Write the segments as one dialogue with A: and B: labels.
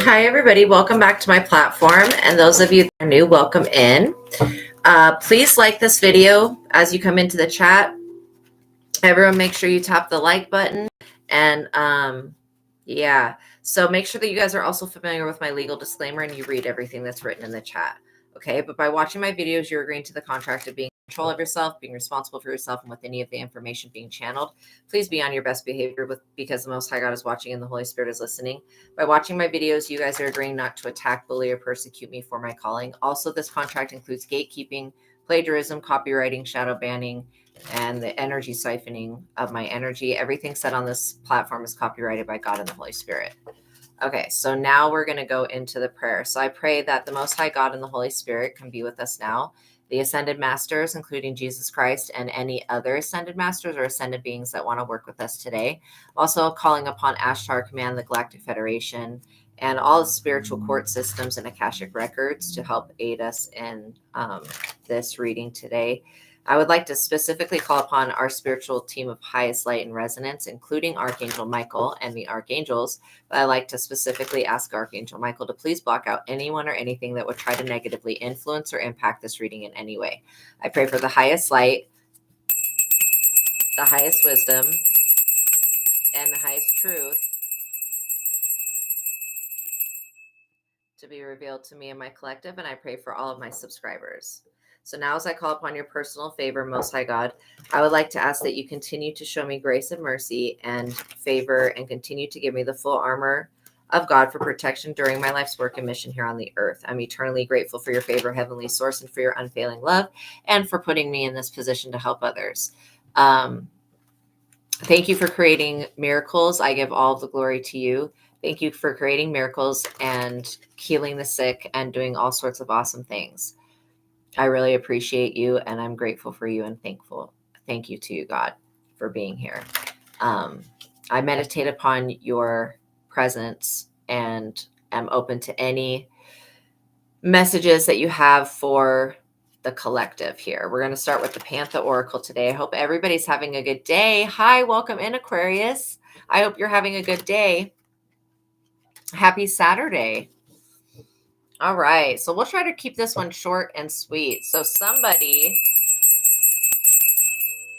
A: Hi, everybody. Welcome back to my platform. And those of you that are new, welcome in. Please like this video as you come into the chat. Everyone, make sure you tap the like button. And yeah, so make sure that you guys are also familiar with my legal disclaimer and you read everything that's written in the chat. Okay, but by watching my videos, you're agreeing to the contract of being in control of yourself, being responsible for yourself, and with any of the information being channeled. Please be on your best behavior because the Most High God is watching and the Holy Spirit is listening. By watching my videos, you guys are agreeing not to attack, bully, or persecute me for my calling. Also, this contract includes gatekeeping, plagiarism, copywriting, shadow banning, and the energy siphoning of my energy. Everything said on this platform is copyrighted by God and the Holy Spirit. Okay, so now we're going to go into the prayer. So I pray that the Most High God and the Holy Spirit can be with us now. The Ascended Masters, including Jesus Christ and any other Ascended Masters or Ascended beings that want to work with us today. Also calling upon ASTRAEA Command, the Galactic Federation, and all the spiritual court systems and Akashic records to help aid us in this reading today. I would like to specifically call upon our spiritual team of highest light and resonance, including Archangel Michael and the archangels. But I like to specifically ask Archangel Michael to please block out anyone or anything that would try to negatively influence or impact this reading in any way. I pray for the highest light, the highest wisdom, and the highest truth to be revealed to me and my collective, and I pray for all of my subscribers. So now as I call upon your personal favor, Most High God, I would like to ask that you continue to show me grace and mercy and favor and continue to give me the full armor of God for protection during my life's work and mission here on the earth. I'm eternally grateful for your favor, Heavenly Source, and for your unfailing love and for putting me in this position to help others. Thank you for creating miracles. I give all the glory to you. Thank you for creating miracles and healing the sick and doing all sorts of awesome things. I really appreciate you, and I'm grateful for you and thankful. Thank you to you, God, for being here. I meditate upon your presence and am open to any messages that you have for the collective here. We're going to start with the Panther Oracle today. I hope everybody's having a good day. Hi, welcome in, Aquarius. I hope you're having a good day. Happy Saturday. All right, so we'll try to keep this one short and sweet. So somebody,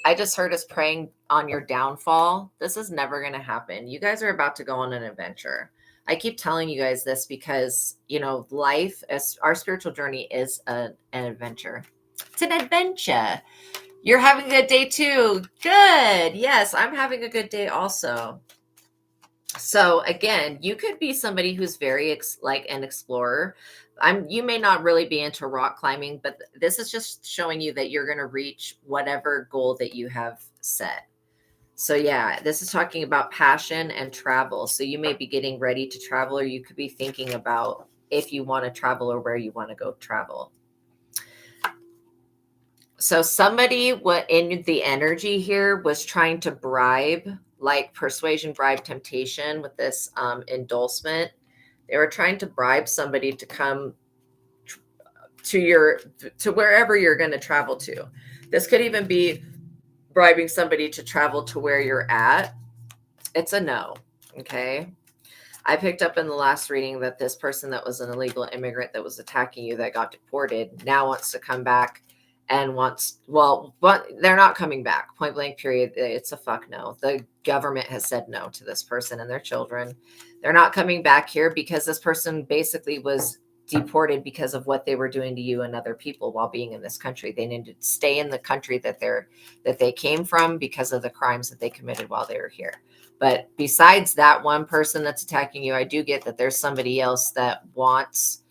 A: I just heard us praying on your downfall. This is never going to happen. You guys are about to go on an adventure. I keep telling you guys this because, you know, life, as our spiritual journey is an adventure. It's an adventure. You're having a good day too. Good. Yes, I'm having a good day also. So again, you could be somebody who's very like an explorer. You may not really be into rock climbing, but this is just showing you that you're going to reach whatever goal that you have set. So yeah, this is talking about passion and travel. So you may be getting ready to travel, or you could be thinking about if you want to travel or where you want to go travel. So somebody in the energy here was trying to bribe, like persuasion, bribe, temptation with this endorsement. They were trying to bribe somebody to come to wherever you're going to travel to. This could even be bribing somebody to travel to where you're at. It's a no. Okay. I picked up in the last reading that this person that was an illegal immigrant that was attacking you, that got deported, now wants to come back and but they're not coming back. Point blank, period. It's a fuck no. The government has said no to this person and their children. They're not coming back here because this person basically was deported because of what they were doing to you and other people while being in this country. They needed to stay in the country that they came from because of the crimes that they committed while they were here. But besides that one person that's attacking you, I do get that there's somebody else that wants,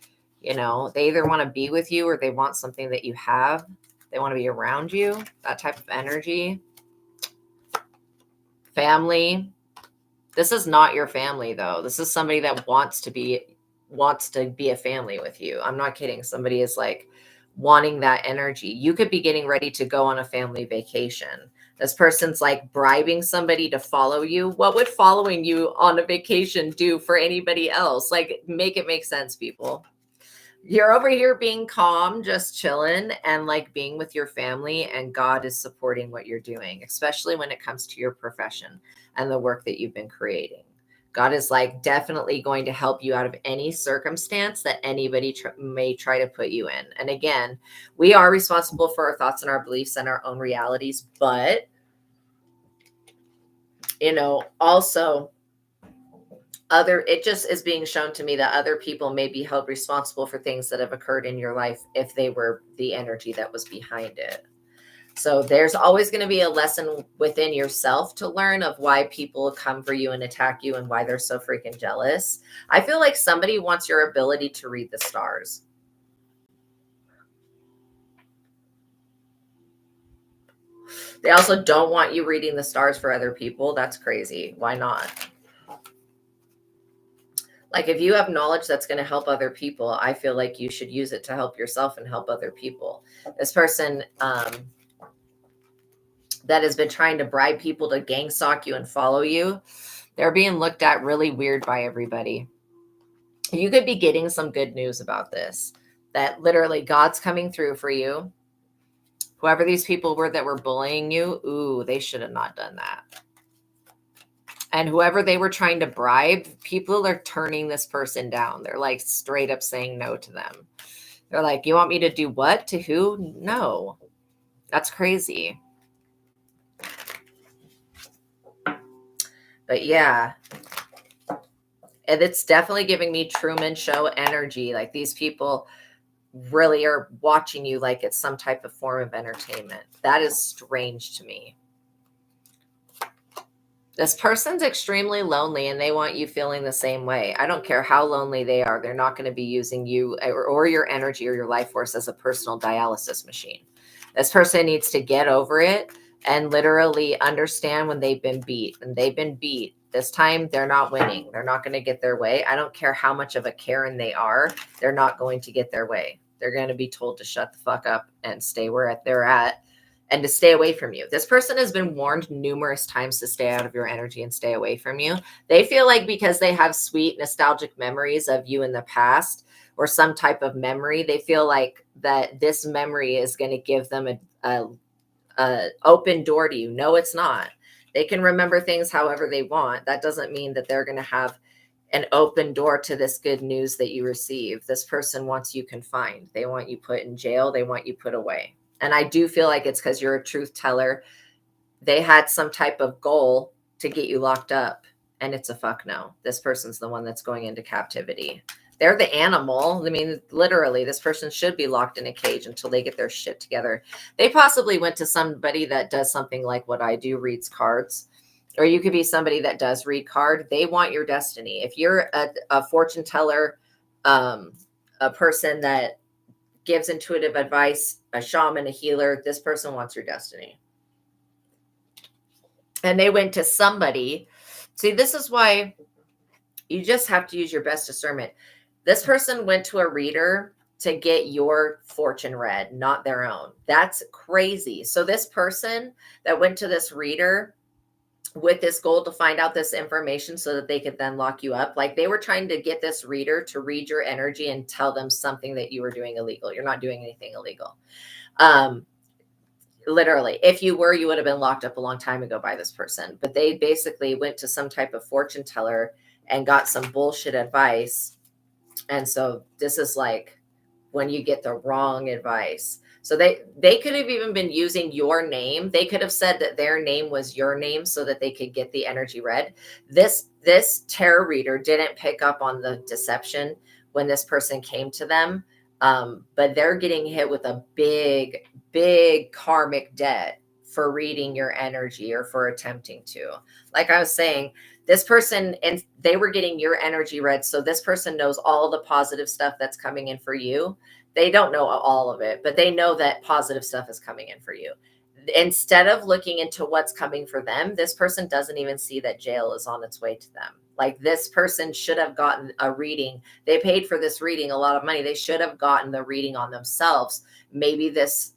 A: you know, they either want to be with you or they want something that you have. They want to be around you, that type of energy. Family. This is not your family, though. This is somebody that wants to be a family with you. I'm not kidding. Somebody is like wanting that energy. You could be getting ready to go on a family vacation. This person's like bribing somebody to follow you. What would following you on a vacation do for anybody else? Like, make it make sense, people. You're over here being calm, just chilling and like being with your family, and God is supporting what you're doing, especially when it comes to your profession and the work that you've been creating. God is like definitely going to help you out of any circumstance that anybody may try to put you in. And again, we are responsible for our thoughts and our beliefs and our own realities, but also it just is being shown to me that other people may be held responsible for things that have occurred in your life if they were the energy that was behind it. So there's always going to be a lesson within yourself to learn of why people come for you and attack you and why they're so freaking jealous. I feel like somebody wants your ability to read the stars. They also don't want you reading the stars for other people. That's crazy. Why not? Like, if you have knowledge that's going to help other people, I feel like you should use it to help yourself and help other people. This person that has been trying to bribe people to gang stalk you and follow you, they're being looked at really weird by everybody. You could be getting some good news about this, that literally God's coming through for you. Whoever these people were that were bullying you, ooh, they should have not done that. And whoever they were trying to bribe, people are turning this person down. They're like straight up saying no to them. They're like, you want me to do what? To who? No. That's crazy. But yeah. And it's definitely giving me Truman Show energy. Like, these people really are watching you like it's some type of form of entertainment. That is strange to me. This person's extremely lonely and they want you feeling the same way. I don't care how lonely they are. They're not going to be using you or your energy or your life force as a personal dialysis machine. This person needs to get over it and literally understand when they've been beat. And they've been beat. This time, they're not winning. They're not going to get their way. I don't care how much of a Karen they are. They're not going to get their way. They're going to be told to shut the fuck up and stay where they're at and to stay away from you. This person has been warned numerous times to stay out of your energy and stay away from you. They feel like because they have sweet nostalgic memories of you in the past or some type of memory, they feel like that this memory is going to give them a open door to you. No, it's not. They can remember things however they want. That doesn't mean that they're going to have an open door to this good news that you receive. This person wants you confined. They want you put in jail. They want you put away. And I do feel like it's because you're a truth teller. They had some type of goal to get you locked up, and it's a fuck no. This person's the one that's going into captivity. They're the animal. I mean, literally, this person should be locked in a cage until they get their shit together. They possibly went to somebody that does something like what I do, reads cards. Or you could be somebody that does read card. They want your destiny. If you're a fortune teller, a person that gives intuitive advice, a shaman, a healer, this person wants your destiny. And they went to somebody. See, this is why you just have to use your best discernment. This person went to a reader to get your fortune read, not their own. That's crazy. So this person that went to this reader with this goal to find out this information so that they could then lock you up, like they were trying to get this reader to read your energy and tell them something that you were doing illegal. You're not doing anything illegal. Literally, if you were, you would have been locked up a long time ago by this person. But they basically went to some type of fortune teller and got some bullshit advice. And so this is like when you get the wrong advice. So they could have even been using your name. They could have said that their name was your name so that they could get the energy read. This tarot reader didn't pick up on the deception when this person came to them. But they're getting hit with a big, big karmic debt for reading your energy or for attempting to. Like I was saying, this person, and they were getting your energy read. So this person knows all the positive stuff that's coming in for you. They don't know all of it, but they know that positive stuff is coming in for you. Instead of looking into what's coming for them, this person doesn't even see that jail is on its way to them. Like, this person should have gotten a reading. They paid for this reading a lot of money. They should have gotten the reading on themselves. Maybe this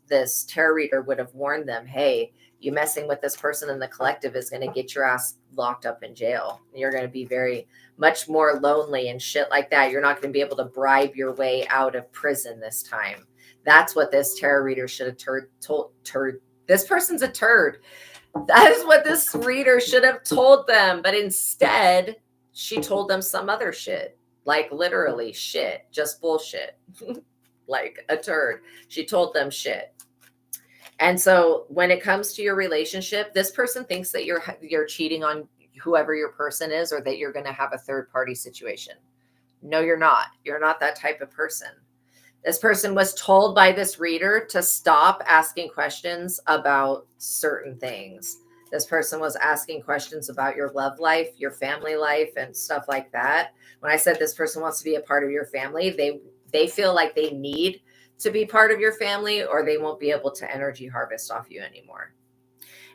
A: tarot reader would have warned them, hey, you messing with this person in the collective is going to get your ass locked up in jail. You're going to be very much more lonely and shit like that. You're not going to be able to bribe your way out of prison this time. That's what this tarot reader should have told. This person's a turd. That is what this reader should have told them. But instead, she told them some other shit, like literally shit, just bullshit, like a turd. She told them shit. And so when it comes to your relationship, this person thinks that you're cheating on whoever your person is, or that you're going to have a third party situation. No, you're not. You're not that type of person. This person was told by this reader to stop asking questions about certain things. This person was asking questions about your love life, your family life, and stuff like that. When I said this person wants to be a part of your family, they feel like they need to be part of your family, or they won't be able to energy harvest off you anymore.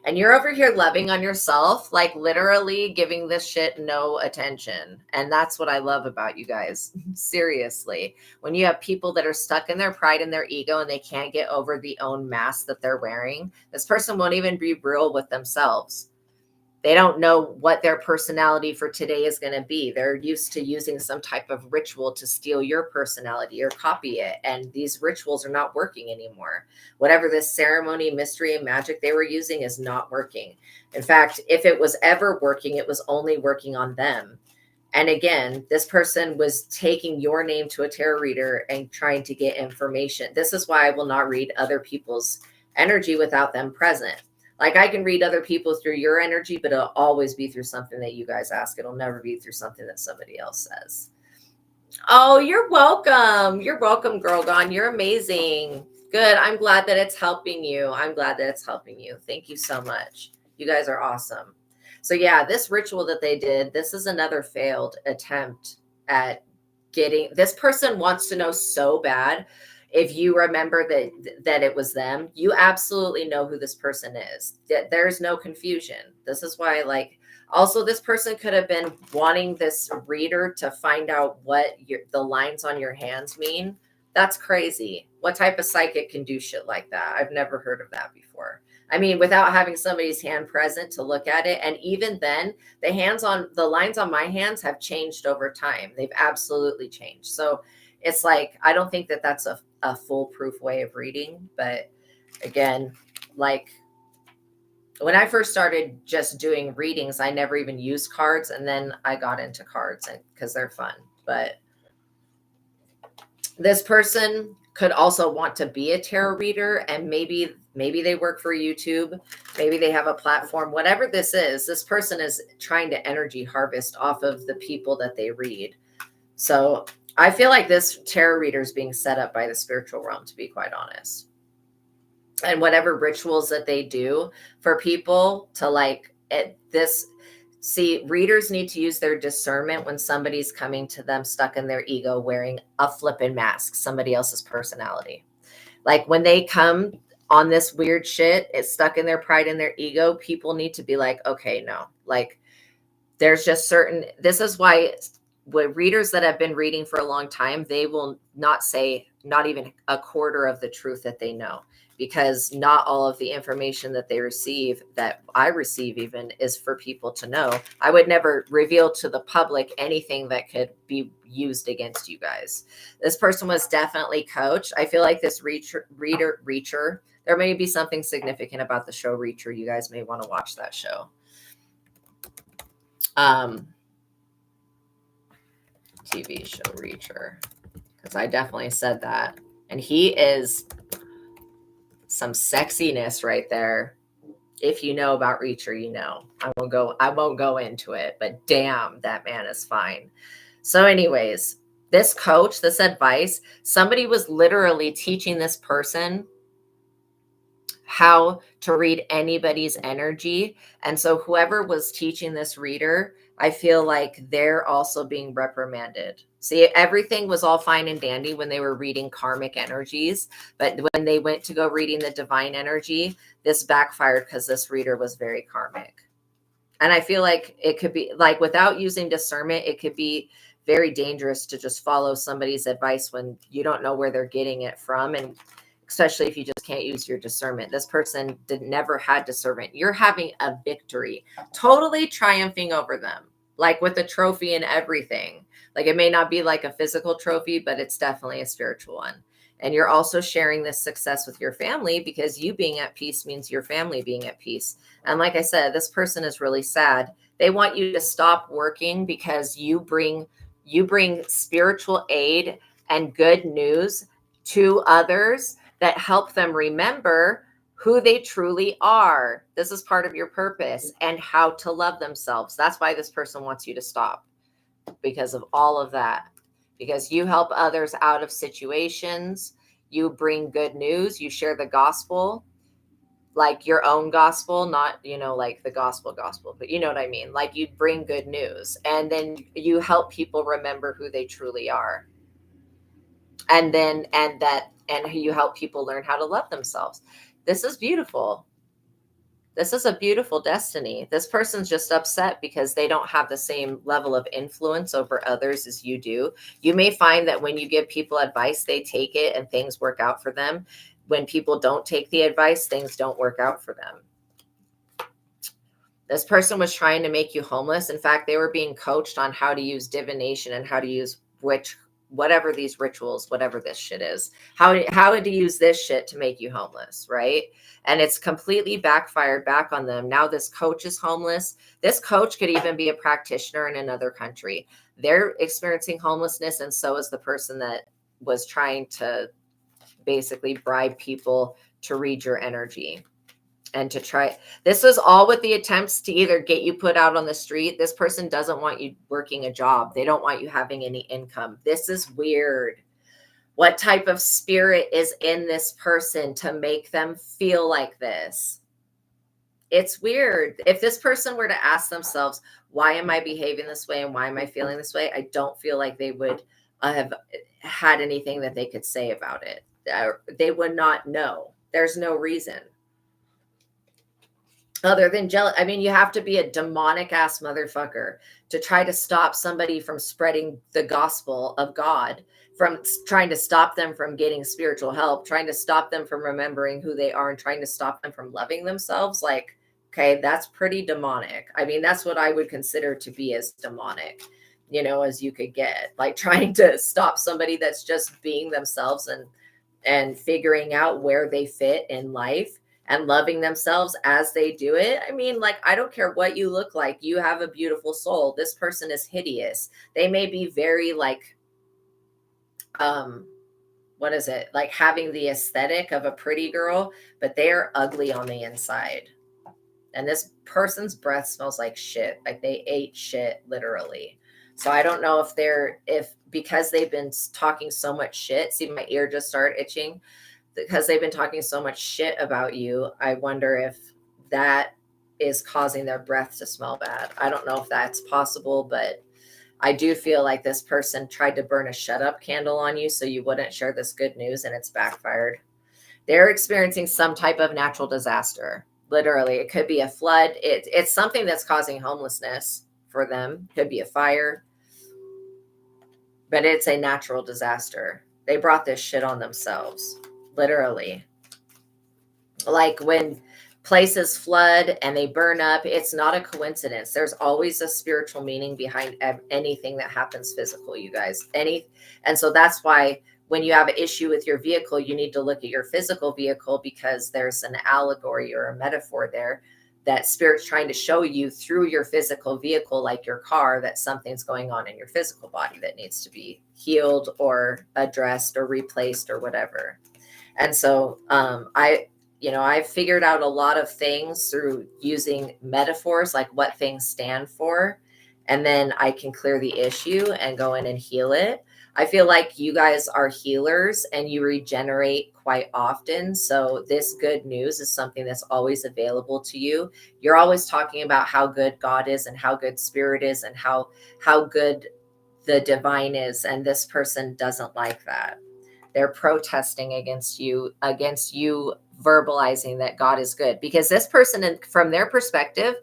A: And you're over here loving on yourself, like literally giving this shit no attention. And that's what I love about you guys. Seriously. When you have people that are stuck in their pride and their ego and they can't get over the own mask that they're wearing, this person won't even be real with themselves. They don't know what their personality for today is going to be. They're used to using some type of ritual to steal your personality or copy it. And these rituals are not working anymore. Whatever this ceremony, mystery, and magic they were using is not working. In fact, if it was ever working, it was only working on them. And again, this person was taking your name to a tarot reader and trying to get information. This is why I will not read other people's energy without them present. Like, I can read other people through your energy, but it'll always be through something that you guys ask. It'll never be through something that somebody else says. Oh, you're welcome. You're welcome, Girl Gone. You're amazing. Good. I'm glad that it's helping you. I'm glad that it's helping you. Thank you so much. You guys are awesome. So yeah, this ritual that they did, this is another failed attempt at getting, this person wants to know so bad. If you remember that it was them, you absolutely know who this person is. There's no confusion. This is why, like, also this person could have been wanting this reader to find out what the lines on your hands mean. That's crazy. What type of psychic can do shit like that? I've never heard of that before. I mean, without having somebody's hand present to look at it. And even then, the lines on my hands have changed over time. They've absolutely changed. So it's like, I don't think that that's a foolproof way of reading. But again, like, when I first started just doing readings, I never even used cards. And then I got into cards because they're fun. But this person could also want to be a tarot reader, and maybe they work for YouTube. Maybe they have a platform. Whatever this is, this person is trying to energy harvest off of the people that they read. So I feel like this tarot reader is being set up by the spiritual realm, to be quite honest. And whatever rituals that they do for people to like this. See, readers need to use their discernment when somebody's coming to them stuck in their ego, wearing a flippin' mask, somebody else's personality. Like, when they come on this weird shit, it's stuck in their pride and their ego, people need to be like, okay, no. Like, there's just certain, this is why with readers that have been reading for a long time, they will not say not even a quarter of the truth that they know, because not all of the information that they receive, that I receive even, is for people to know. I would never reveal to the public anything that could be used against you guys. This person was definitely coached. I feel like this Reacher, there may be something significant about the show Reacher. You guys may want to watch that show. TV show Reacher, because I definitely said that. And he is some sexiness right there. If you know about Reacher, you know. I won't go into it, but damn, that man is fine. So anyways, this coach, this advice, somebody was literally teaching this person how to read anybody's energy. And so whoever was teaching this reader, I feel like they're also being reprimanded. See, everything was all fine and dandy when they were reading karmic energies, but when they went to go reading the divine energy, this backfired because this reader was very karmic. And I feel like it could be, like, without using discernment, it could be very dangerous to just follow somebody's advice when you don't know where they're getting it from. And especially if you just can't use your discernment. This person never had discernment. You're having a victory, totally triumphing over them, like with a trophy and everything. Like, it may not be like a physical trophy, but it's definitely a spiritual one. And you're also sharing this success with your family, because you being at peace means your family being at peace. And like I said, this person is really sad. They want you to stop working because you bring spiritual aid and good news to others that help them remember who they truly are. This is part of your purpose, and how to love themselves. That's why this person wants you to stop, because of all of that. Because you help others out of situations, you bring good news, you share the gospel, like your own gospel, not, like the gospel, but you know what I mean? Like, you bring good news, and then you help people remember who they truly are. And you help people learn how to love themselves. This is beautiful. This is a beautiful destiny. This person's just upset because they don't have the same level of influence over others as you do. You may find that when you give people advice, they take it and things work out for them. When people don't take the advice, things don't work out for them. This person was trying to make you homeless. In fact, they were being coached on how to use divination and how to use whatever these rituals, whatever this shit is, how to use this shit to make you homeless, right? And it's completely backfired back on them. Now this coach is homeless. This coach could even be a practitioner in another country. They're experiencing homelessness, and so is the person that was trying to basically bribe people to read your energy. And to try, this was all with the attempts to either get you put out on the street. This person doesn't want you working a job. They don't want you having any income. This is weird. What type of spirit is in this person to make them feel like this? It's weird. If this person were to ask themselves, why am I behaving this way and why am I feeling this way? I don't feel like they would have had anything that they could say about it. They would not know. There's no reason. Other than jealous. I mean, you have to be a demonic ass motherfucker to try to stop somebody from spreading the gospel of God, from trying to stop them from getting spiritual help, trying to stop them from remembering who they are, and trying to stop them from loving themselves. Like, okay, that's pretty demonic. I mean, that's what I would consider to be as demonic, as you could get. Like, trying to stop somebody that's just being themselves and figuring out where they fit in life and loving themselves as they do it. I mean, like, I don't care what you look like. You have a beautiful soul. This person is hideous. They may be very like, what is it? Like having the aesthetic of a pretty girl, but they are ugly on the inside. And this person's breath smells like shit. Like they ate shit, literally. So I don't know if because they've been talking so much shit. See, my ear just started itching. Because they've been talking so much shit about you, I wonder if that is causing their breath to smell bad. I don't know if that's possible, but I do feel like this person tried to burn a shut up candle on you so you wouldn't share this good news, and it's backfired. They're experiencing some type of natural disaster. Literally, it could be a flood. It's something that's causing homelessness for them. It could be a fire, but it's a natural disaster. They brought this shit on themselves. Literally. Like when places flood and they burn up, it's not a coincidence. There's always a spiritual meaning behind anything that happens physical, you guys. And so that's why when you have an issue with your vehicle, you need to look at your physical vehicle, because there's an allegory or a metaphor there that spirit's trying to show you through your physical vehicle, like your car, that something's going on in your physical body that needs to be healed or addressed or replaced or whatever. And so I've figured out a lot of things through using metaphors, like what things stand for. And then I can clear the issue and go in and heal it. I feel like you guys are healers and you regenerate quite often. So this good news is something that's always available to you. You're always talking about how good God is and how good spirit is and how good the divine is. And this person doesn't like that. They're protesting against you verbalizing that God is good, because this person, from their perspective,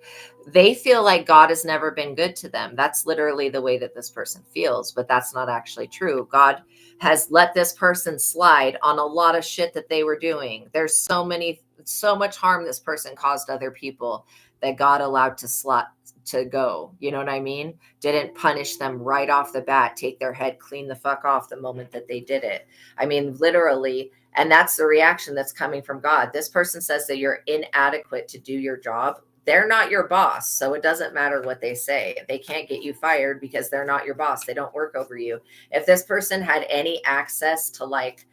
A: they feel like God has never been good to them. That's literally the way that this person feels, but that's not actually true. God has let this person slide on a lot of shit that they were doing. There's so much harm this person caused other people that God allowed to go. You know what I mean? Didn't punish them right off the bat, take their head clean the fuck off the moment that they did it. I mean, literally. And that's the reaction that's coming from God. This person says that you're inadequate to do your job. they're not your boss. So it doesn't matter what they say. They can't get you fired because they're not your boss. They don't work over you. If this person had any access to like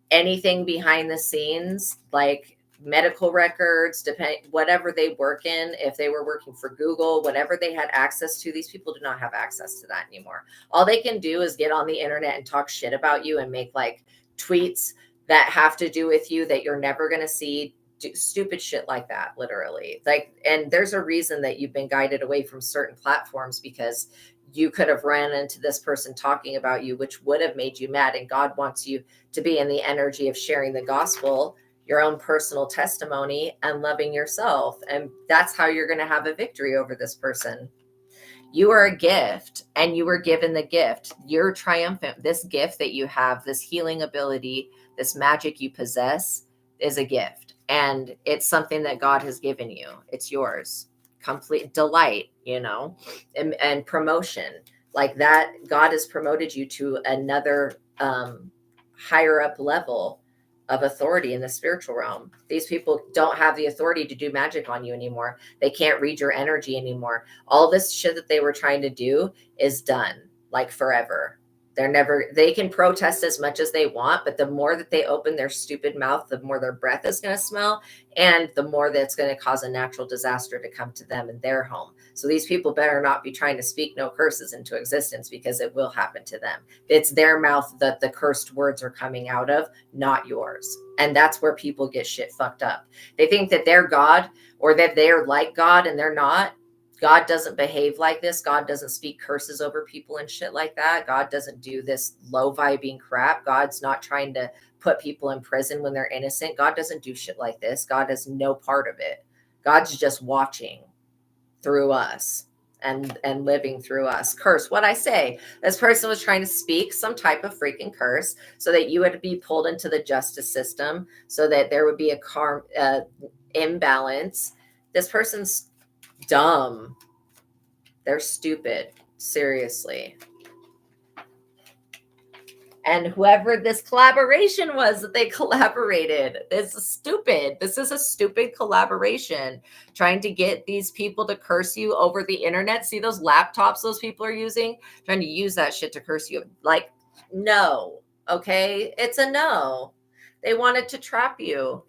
A: anything behind the scenes, like medical records, whatever they work in, if they were working for Google, whatever they had access to, these people do not have access to that anymore. All they can do is get on the internet and talk shit about you and make like tweets that have to do with you that you're never going to see. Stupid shit like that, literally. Like, and there's a reason that you've been guided away from certain platforms, because you could have ran into this person talking about you, which would have made you mad. And God wants you to be in the energy of sharing the gospel, your own personal testimony, and loving yourself. And that's how you're going to have a victory over this person. You are a gift, and you were given the gift. You're triumphant. This gift that you have, this healing ability, this magic you possess, is a gift. And it's something that God has given you. It's yours. Complete delight, you know, and promotion like that. God has promoted you to another higher up level of authority in the spiritual realm. These people don't have the authority to do magic on you anymore. They can't read your energy anymore. All this shit that they were trying to do is done, like forever. They can protest as much as they want, but the more that they open their stupid mouth, the more their breath is going to smell, and the more that's going to cause a natural disaster to come to them in their home. So these people better not be trying to speak no curses into existence, because it will happen to them. It's their mouth that the cursed words are coming out of, not yours. And that's where people get shit fucked up. They think that they're God, or that they're like God, and they're not. God doesn't behave like this. God doesn't speak curses over people and shit like that. God doesn't do this low vibing crap. God's not trying to put people in prison when they're innocent. God doesn't do shit like this. God has no part of it. God's just watching through us and living through us. Curse. What I say, this person was trying to speak some type of freaking curse so that you would be pulled into the justice system, so that there would be a imbalance. This person's dumb. They're stupid. Seriously. And whoever this collaboration was that they collaborated, this is stupid. This is a stupid collaboration, trying to get these people to curse you over the internet. See those laptops those people are using? Trying to use that shit to curse you. Like, no. Okay? It's a no. They wanted to trap you.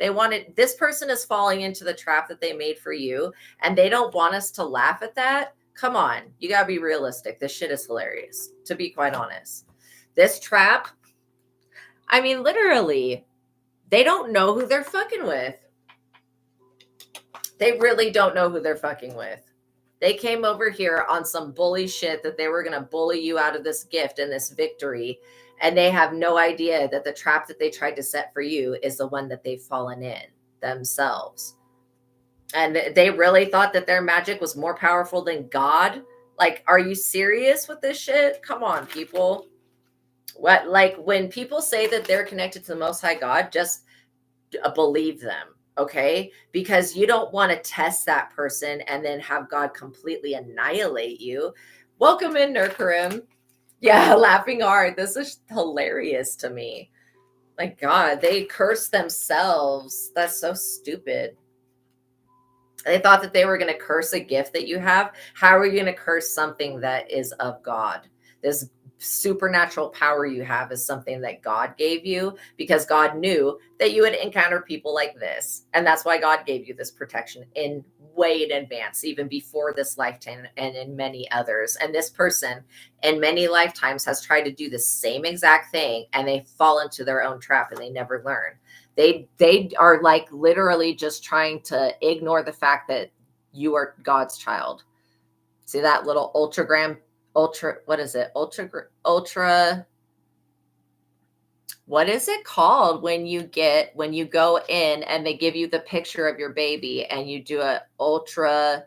A: This person is falling into the trap that they made for you, and they don't want us to laugh at that. Come on. You got to be realistic. This shit is hilarious, to be quite honest. This trap, I mean, literally, they don't know who they're fucking with. They really don't know who they're fucking with. They came over here on some bully shit that they were going to bully you out of this gift and this victory. And they have no idea that the trap that they tried to set for you is the one that they've fallen in themselves. And they really thought that their magic was more powerful than God. Like, are you serious with this shit? Come on, people. What, like, when people say that they're connected to the Most High God, just believe them, okay? Because you don't want to test that person and then have God completely annihilate you. Welcome in, Nurkarim. Yeah, laughing hard. This is hilarious to me. Like, God, they cursed themselves. That's so stupid. They thought that they were going to curse a gift that you have. How are you going to curse something that is of God? This supernatural power you have is something that God gave you, because God knew that you would encounter people like this. And that's why God gave you this protection way in advance, even before this lifetime and in many others. And this person in many lifetimes has tried to do the same exact thing, and they fall into their own trap and they never learn. They are like literally just trying to ignore the fact that you are God's child. See that little what is it? What is it called when you go in and they give you the picture of your baby and you do a ultra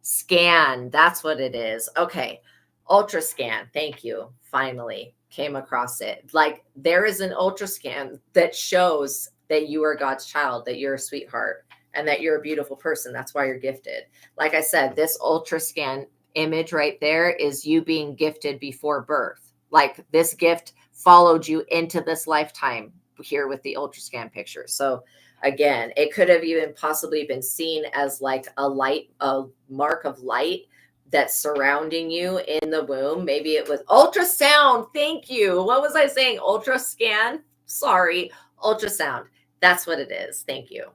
A: scan? That's what it is. Okay. Ultra scan. Thank you. Finally came across it. Like, there is an ultra scan that shows that you are God's child, that you're a sweetheart, and that you're a beautiful person. That's why you're gifted. Like I said, this ultra scan image right there is you being gifted before birth. Like, this gift followed you into this lifetime here with the ultrascan picture. So Again, it could have even possibly been seen as like a mark of light that's surrounding you in the womb. Maybe it was ultrasound. Thank you. What was I saying? Ultrascan? Sorry, ultrasound. That's what it is. Thank you.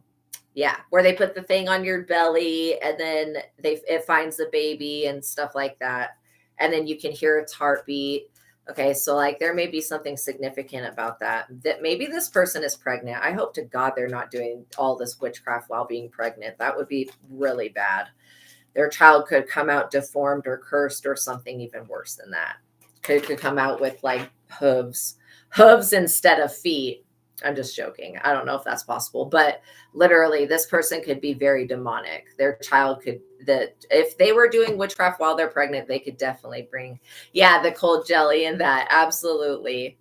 A: Yeah, where they put the thing on your belly and then it finds the baby and stuff like that. And then you can hear its heartbeat. Okay, so like there may be something significant about that. That maybe this person is pregnant. I hope to God they're not doing all this witchcraft while being pregnant. That would be really bad. Their child could come out deformed or cursed or something even worse than that. Could come out with like hooves instead of feet. I'm just joking. I don't know if that's possible, but literally this person could be very demonic. Their child could, that if they were doing witchcraft while they're pregnant, they could definitely bring, yeah, the cold jelly and that. Absolutely.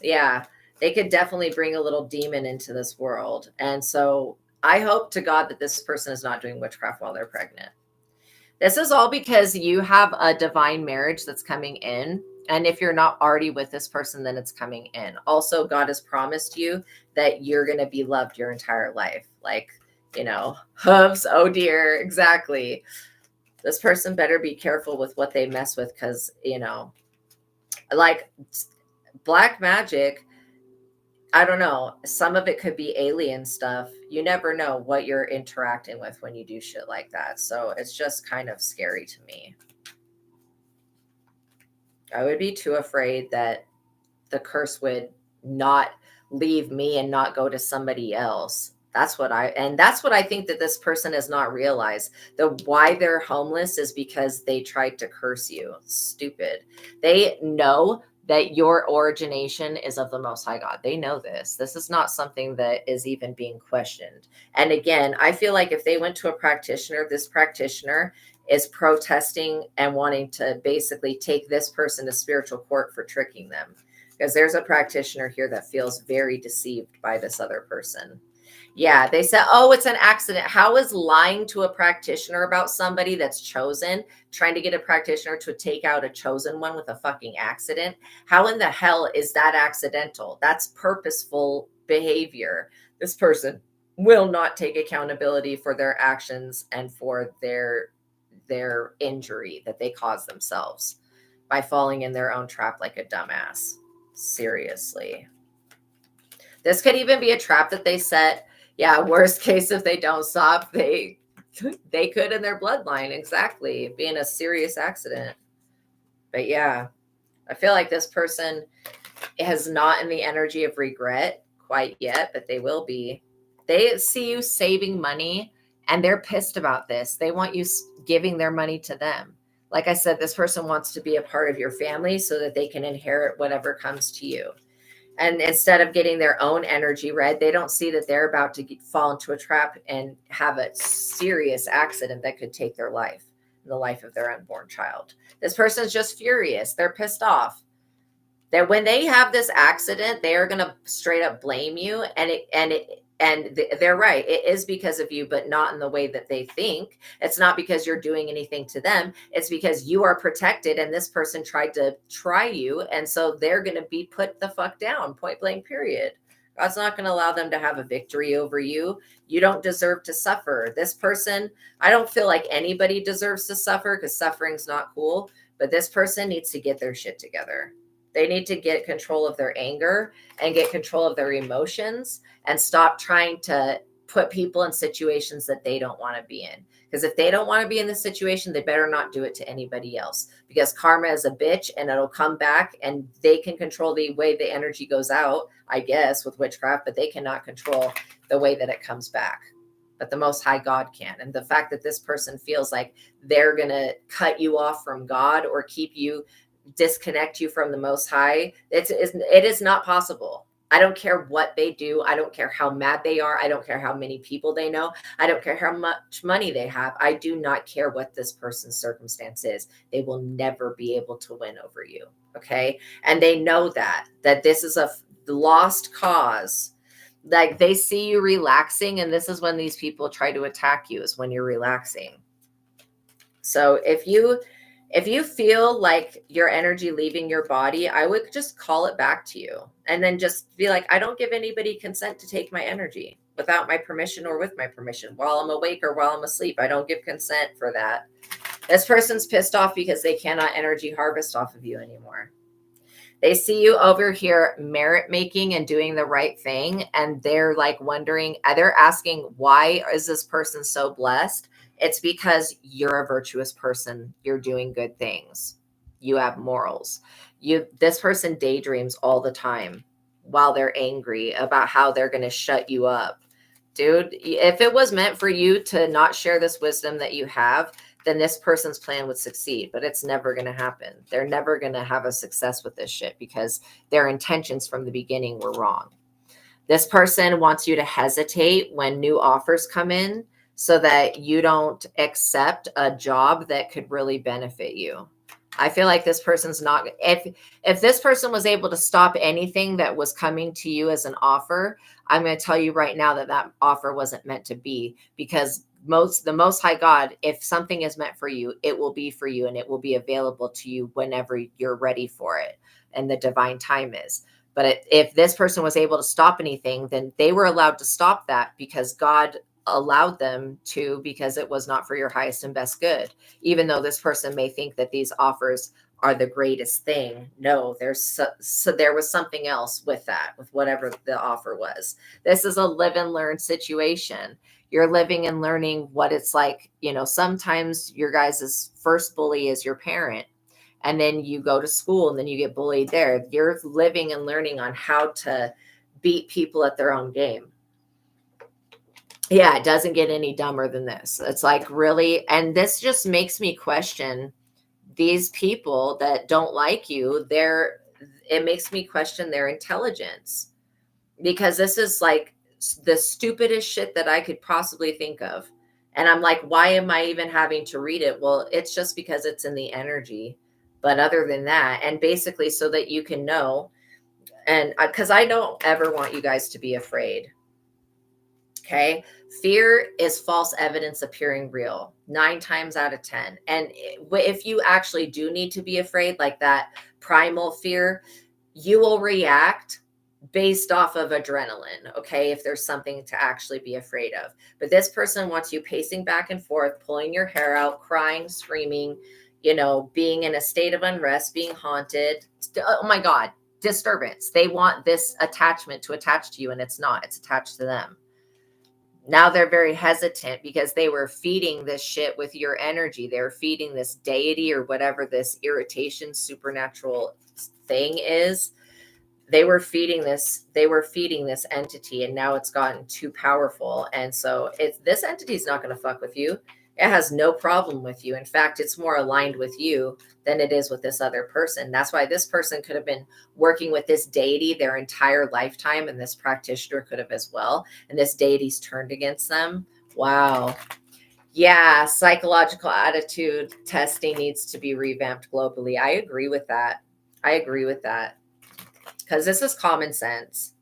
A: Yeah. They could definitely bring a little demon into this world. And so I hope to God that this person is not doing witchcraft while they're pregnant. This is all because you have a divine marriage that's coming in. And if you're not already with this person, then it's coming in. Also, God has promised you that you're going to be loved your entire life. Like, you know, hooves, oh dear, exactly. This person better be careful with what they mess with because, you know, like black magic, I don't know. Some of it could be alien stuff. You never know what you're interacting with when you do shit like that. So it's just kind of scary to me. I would be too afraid that the curse would not leave me and not go to somebody else. That's what I think that this person has not realized. The why they're homeless is because they tried to curse you. Stupid. They know that your origination is of the Most High God. They know this. This is not something that is even being questioned. And again, I feel like if they went to a practitioner, this practitioner is protesting and wanting to basically take this person to spiritual court for tricking them. Because there's a practitioner here that feels very deceived by this other person. Yeah, they said, oh, it's an accident. How is lying to a practitioner about somebody that's chosen, trying to get a practitioner to take out a chosen one with a fucking accident? How in the hell is that accidental? That's purposeful behavior. This person will not take accountability for their actions and for their injury that they caused themselves by falling in their own trap like a dumbass. Seriously. This could even be a trap that they set. Yeah, worst case, if they don't stop, they could in their bloodline. Exactly. Be in a serious accident. But yeah, I feel like this person is not in the energy of regret quite yet, but they will be. They see you saving money and they're pissed about this. They want you giving their money to them. Like I said, this person wants to be a part of your family so that they can inherit whatever comes to you. And instead of getting their own energy read, they don't see that they're about to fall into a trap and have a serious accident that could take their life, the life of their unborn child. This person's just furious. They're pissed off that when they have this accident, they are going to straight up blame you. And they're right. It is because of you, but not in the way that they think. It's not because you're doing anything to them. It's because you are protected and this person tried to try you. And so they're going to be put the fuck down, point blank, period. God's not going to allow them to have a victory over you. You don't deserve to suffer. This person, I don't feel like anybody deserves to suffer because suffering's not cool. But this person needs to get their shit together. They need to get control of their anger and get control of their emotions and stop trying to put people in situations that they don't want to be in. Because if they don't want to be in this situation, they better not do it to anybody else. Because karma is a bitch and it'll come back and they can control the way the energy goes out, I guess, with witchcraft, but they cannot control the way that it comes back. But the Most High God can. And the fact that this person feels like they're going to cut you off from God or keep you, disconnect you from the Most High, it is not possible. I don't care what they do. I don't care how mad they are. I don't care how many people they know. I don't care how much money they have. I do not care what this person's circumstance is. They will never be able to win over you. Okay. And they know that this is a lost cause. Like they see you relaxing. And this is when these people try to attack you, is when you're relaxing. So if you feel like your energy leaving your body, I would just call it back to you and then just be like, I don't give anybody consent to take my energy. without my permission or with my permission, while I'm awake or while I'm asleep. I don't give consent for that. This person's pissed off because they cannot energy harvest off of you anymore. They see you over here merit making and doing the right thing. And they're like wondering, they're asking, why is this person so blessed? It's because you're a virtuous person. You're doing good things. You have morals. This person daydreams all the time while they're angry about how they're going to shut you up. Dude, if it was meant for you to not share this wisdom that you have, then this person's plan would succeed, but it's never going to happen. They're never going to have a success with this shit because their intentions from the beginning were wrong. This person wants you to hesitate when new offers come in so that you don't accept a job that could really benefit you. I feel like this person's not, if this person was able to stop anything that was coming to you as an offer, I'm going to tell you right now that that offer wasn't meant to be, because the Most High God, if something is meant for you, it will be for you and it will be available to you whenever you're ready for it and the divine time is. But if this person was able to stop anything, then they were allowed to stop that because God allowed them to, because it was not for your highest and best good. Even though this person may think that these offers are the greatest thing, no, there was something else with that, with whatever the offer was. This is a live and learn situation. You're living and learning what it's like. You know, sometimes your guys' first bully is your parent, and then you go to school and then you get bullied there. You're living and learning on how to beat people at their own game. Yeah, it doesn't get any dumber than this. It's like, really, and this just makes me question these people that don't like you. It makes me question their intelligence, because this is like the stupidest shit that I could possibly think of. And I'm like, why am I even having to read it? Well, it's just because it's in the energy. But other than that, and basically so that you can know, and because I don't ever want you guys to be afraid. Okay. Fear is false evidence appearing real 9 times out of 10. And if you actually do need to be afraid, like that primal fear, you will react based off of adrenaline. Okay. If there's something to actually be afraid of. But this person wants you pacing back and forth, pulling your hair out, crying, screaming, being in a state of unrest, being haunted. Oh my God. Disturbance. They want this attachment to attach to you, and it's not. It's attached to them. Now they're very hesitant because they were feeding this shit with your energy. They were feeding this deity or whatever this irritation supernatural thing is. They were feeding this entity, and now it's gotten too powerful. And so this entity is not going to fuck with you. It has no problem with you. In fact, it's more aligned with you than it is with this other person. That's why this person could have been working with this deity their entire lifetime, and this practitioner could have as well. And this deity's turned against them. Wow. Yeah, psychological attitude testing needs to be revamped globally. I agree with that. Because this is common sense.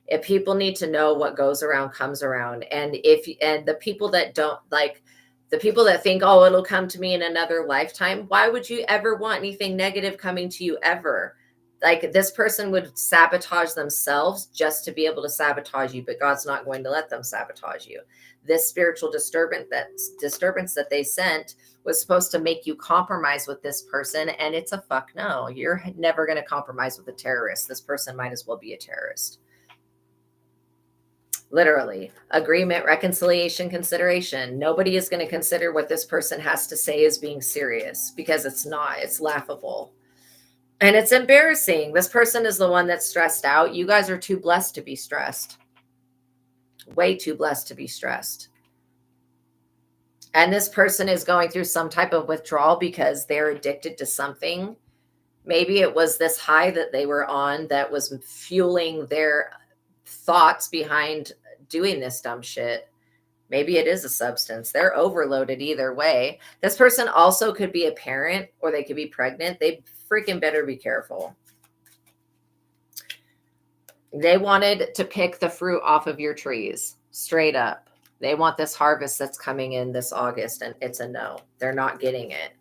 A: If people need to know what goes around comes around. And the people that don't like, the people that think, oh, it'll come to me in another lifetime, why would you ever want anything negative coming to you ever? Like, this person would sabotage themselves just to be able to sabotage you, but God's not going to let them sabotage you. This spiritual disturbance that they sent was supposed to make you compromise with this person, and it's a fuck no. You're never going to compromise with a terrorist. This person might as well be a terrorist. Literally. Agreement, reconciliation, consideration. Nobody is going to consider what this person has to say as being serious, because it's not. It's laughable. And it's embarrassing. This person is the one that's stressed out. You guys are too blessed to be stressed. Way too blessed to be stressed. And this person is going through some type of withdrawal because they're addicted to something. Maybe it was this high that they were on that was fueling their thoughts behind doing this dumb shit. Maybe it is a substance. They're overloaded either way. This person also could be a parent, or they could be pregnant. They freaking better be careful. They wanted to pick the fruit off of your trees, straight up. They want this harvest that's coming in this August, and it's a no. They're not getting it.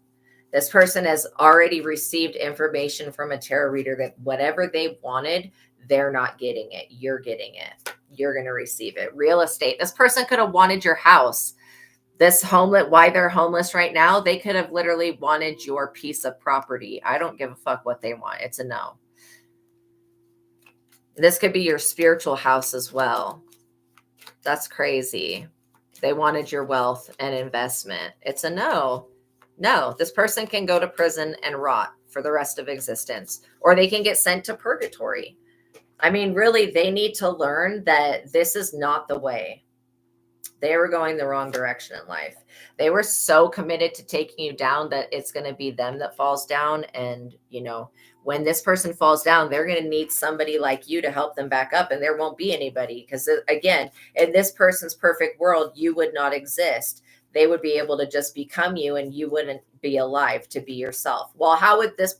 A: This person has already received information from a tarot reader that whatever they wanted, they're not getting it. You're getting it. you're going to receive it. Real estate. This person could have wanted your house. This homeless, why they're homeless right now, they could have literally wanted your piece of property. I don't give a fuck what they want. It's a no. This could be your spiritual house as well. That's crazy. They wanted your wealth and investment. It's a no. No, this person can go to prison and rot for the rest of existence, or they can get sent to purgatory. I mean, really, they need to learn that this is not the way. They were going the wrong direction in life. They were so committed to taking you down that it's going to be them that falls down. And, you know, when this person falls down, they're going to need somebody like you to help them back up. And there won't be anybody because, again, in this person's perfect world, you would not exist. They would be able to just become you and you wouldn't be alive to be yourself. Well, how would this,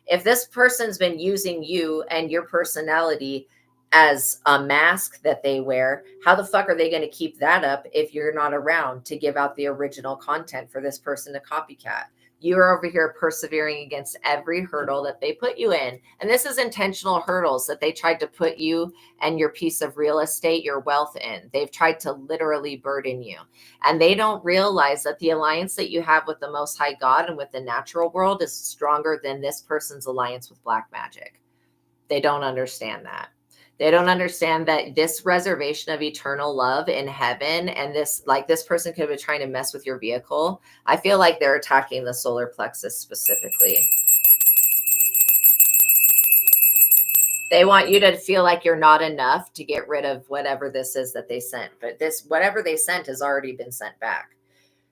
A: if this person's been using you and your personality as a mask that they wear, how the fuck are they going to keep that up if you're not around to give out the original content for this person to copycat? You're over here persevering against every hurdle that they put you in. And this is intentional hurdles that they tried to put you and your piece of real estate, your wealth in. They've tried to literally burden you. And they don't realize that the alliance that you have with the Most High God and with the natural world is stronger than this person's alliance with black magic. They don't understand that. They don't understand that this reservation of eternal love in heaven, and this, like, this person could be trying to mess with your vehicle. I feel like they're attacking the solar plexus specifically. They want you to feel like you're not enough to get rid of whatever this is that they sent. But this, whatever they sent has already been sent back.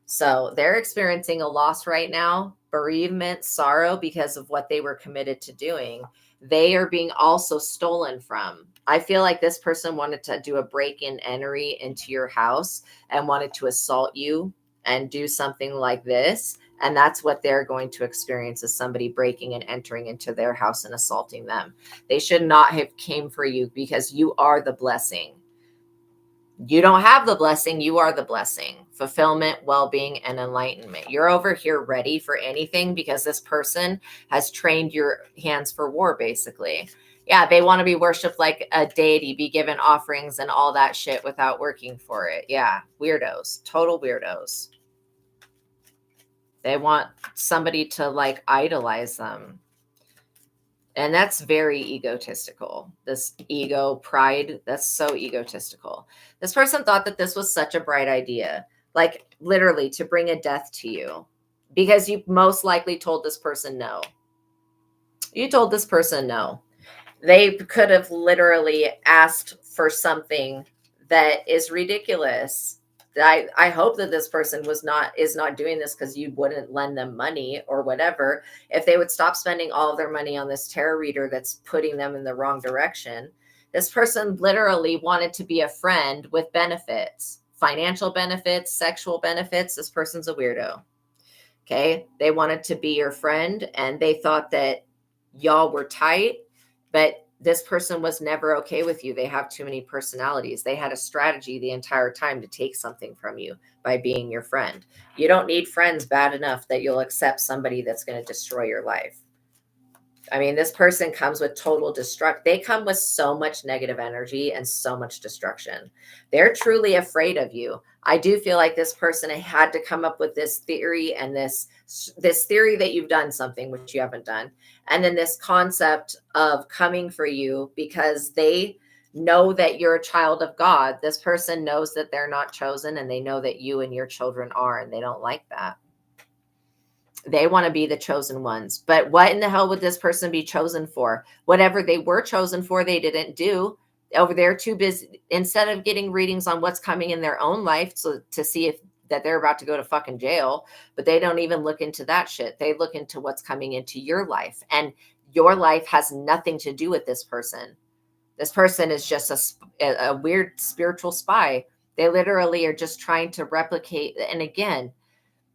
A: So they're experiencing a loss right now, bereavement, sorrow because of what they were committed to doing. They are being also stolen from. I feel like this person wanted to do a break-in entry into your house and wanted to assault you and do something like this. And that's what they're going to experience, is somebody breaking and entering into their house and assaulting them. They should not have came for you because you are the blessing. You don't have the blessing. You are the blessing. Fulfillment, well-being, and enlightenment. You're over here ready for anything because this person has trained your hands for war, basically. Yeah, they want to be worshipped like a deity, be given offerings and all that shit without working for it. Yeah, weirdos. Total weirdos. They want somebody to, like, idolize them. And that's very egotistical. This ego, pride, that's so egotistical. This person thought that this was such a bright idea, like literally to bring a death to you, because you most likely told this person no. You told this person no. They could have literally asked for something that is ridiculous. I hope that this person is not doing this because you wouldn't lend them money or whatever. If they would stop spending all of their money on this tarot reader that's putting them in the wrong direction. This person literally wanted to be a friend with benefits, financial benefits, sexual benefits. This person's a weirdo. Okay. They wanted to be your friend and they thought that y'all were tight, but this person was never okay with you. They have too many personalities. They had a strategy the entire time to take something from you by being your friend. You don't need friends bad enough that you'll accept somebody that's going to destroy your life. I mean, this person comes with total destruct. They come with so much negative energy and so much destruction. They're truly afraid of you. I do feel like this person had to come up with this theory and this theory that you've done something which you haven't done. And then this concept of coming for you because they know that you're a child of God. This person knows that they're not chosen and they know that you and your children are, and they don't like that. They want to be the chosen ones. But what in the hell would this person be chosen for? Whatever they were chosen for, they didn't do. Over there, too busy. Instead of getting readings on what's coming in their own life so to see if that they're about to go to fucking jail, but they don't even look into that shit. They look into what's coming into your life. And your life has nothing to do with this person. This person is just a weird spiritual spy. They literally are just trying to replicate. And again,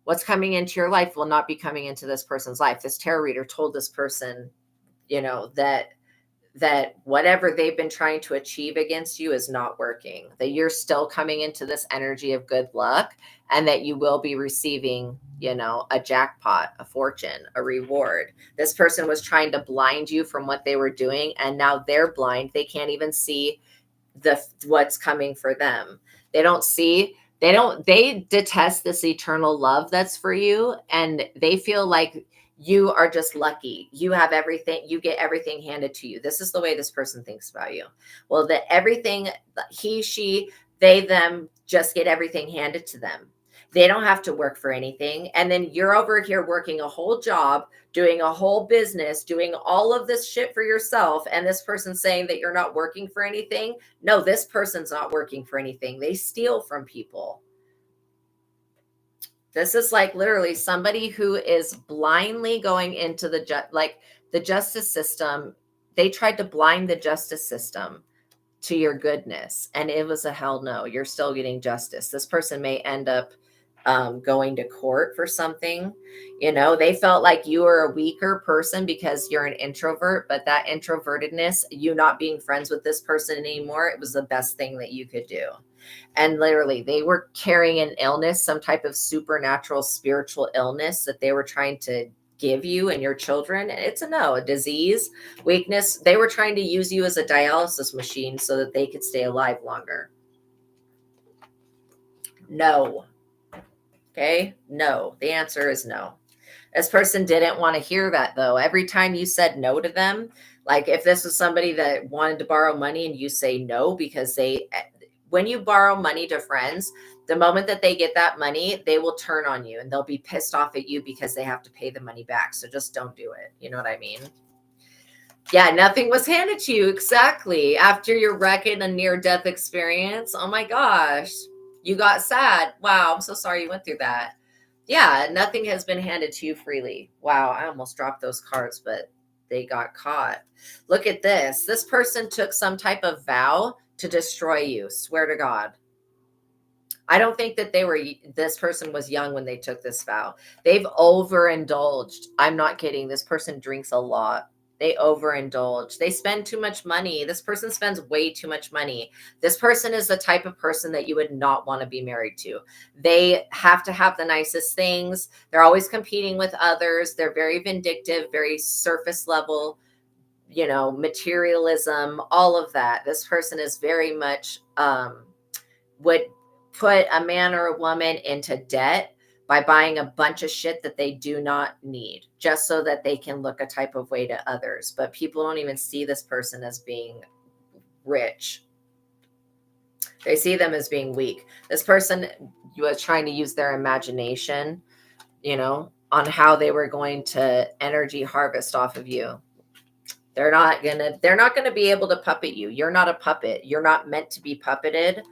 A: what's coming into your life will not be coming into this person's life. This tarot reader told this person, you know, that whatever they've been trying to achieve against you is not working, that you're still coming into this energy of good luck and that you will be receiving, you know, a jackpot, a fortune, a reward. This person was trying to blind you from what they were doing. And now they're blind. They can't even see what's coming for them. They don't see, they detest this eternal love that's for you, and they feel like you are just lucky. You have everything, you get everything handed to you. This is the way this person thinks about you. Well, that everything, he, she, they, them, just get everything handed to them. They don't have to work for anything. And then you're over here working a whole job, doing a whole business, doing all of this shit for yourself. And this person saying that you're not working for anything. No, this person's not working for anything. They steal from people. This is like literally somebody who is blindly going into the justice system. They tried to blind the justice system to your goodness, and it was a hell no. You're still getting justice. This person may end up going to court for something. They felt like you were a weaker person because you're an introvert, but that introvertedness, you not being friends with this person anymore, it was the best thing that you could do. And literally, they were carrying an illness, some type of supernatural spiritual illness that they were trying to give you and your children. It's a disease, weakness. They were trying to use you as a dialysis machine so that they could stay alive longer. No. Okay. No. The answer is no. This person didn't want to hear that, though. Every time you said no to them, like if this was somebody that wanted to borrow money and you say no, because when you borrow money to friends, the moment that they get that money, they will turn on you and they'll be pissed off at you because they have to pay the money back. So just don't do it. You know what I mean? Yeah, nothing was handed to you. Exactly. After your wreck and a near-death experience. Oh my gosh. You got sad. Wow, I'm so sorry you went through that. Yeah, nothing has been handed to you freely. Wow, I almost dropped those cards, but they got caught. Look at this. This person took some type of vow to destroy you. Swear to God. I don't think that this person was young when they took this vow. They've overindulged. I'm not kidding. This person drinks a lot. They overindulge. They spend too much money. This person spends way too much money. This person is the type of person that you would not want to be married to. They have to have the nicest things. They're always competing with others. They're very vindictive, very surface level, materialism, all of that. This person is very much would put a man or a woman into debt by buying a bunch of shit that they do not need, just so that they can look a type of way to others. But people don't even see this person as being rich. They see them as being weak. This person was trying to use their imagination, on how they were going to energy harvest off of you. They're not gonna be able to puppet you. You're not a puppet. You're not meant to be puppeted.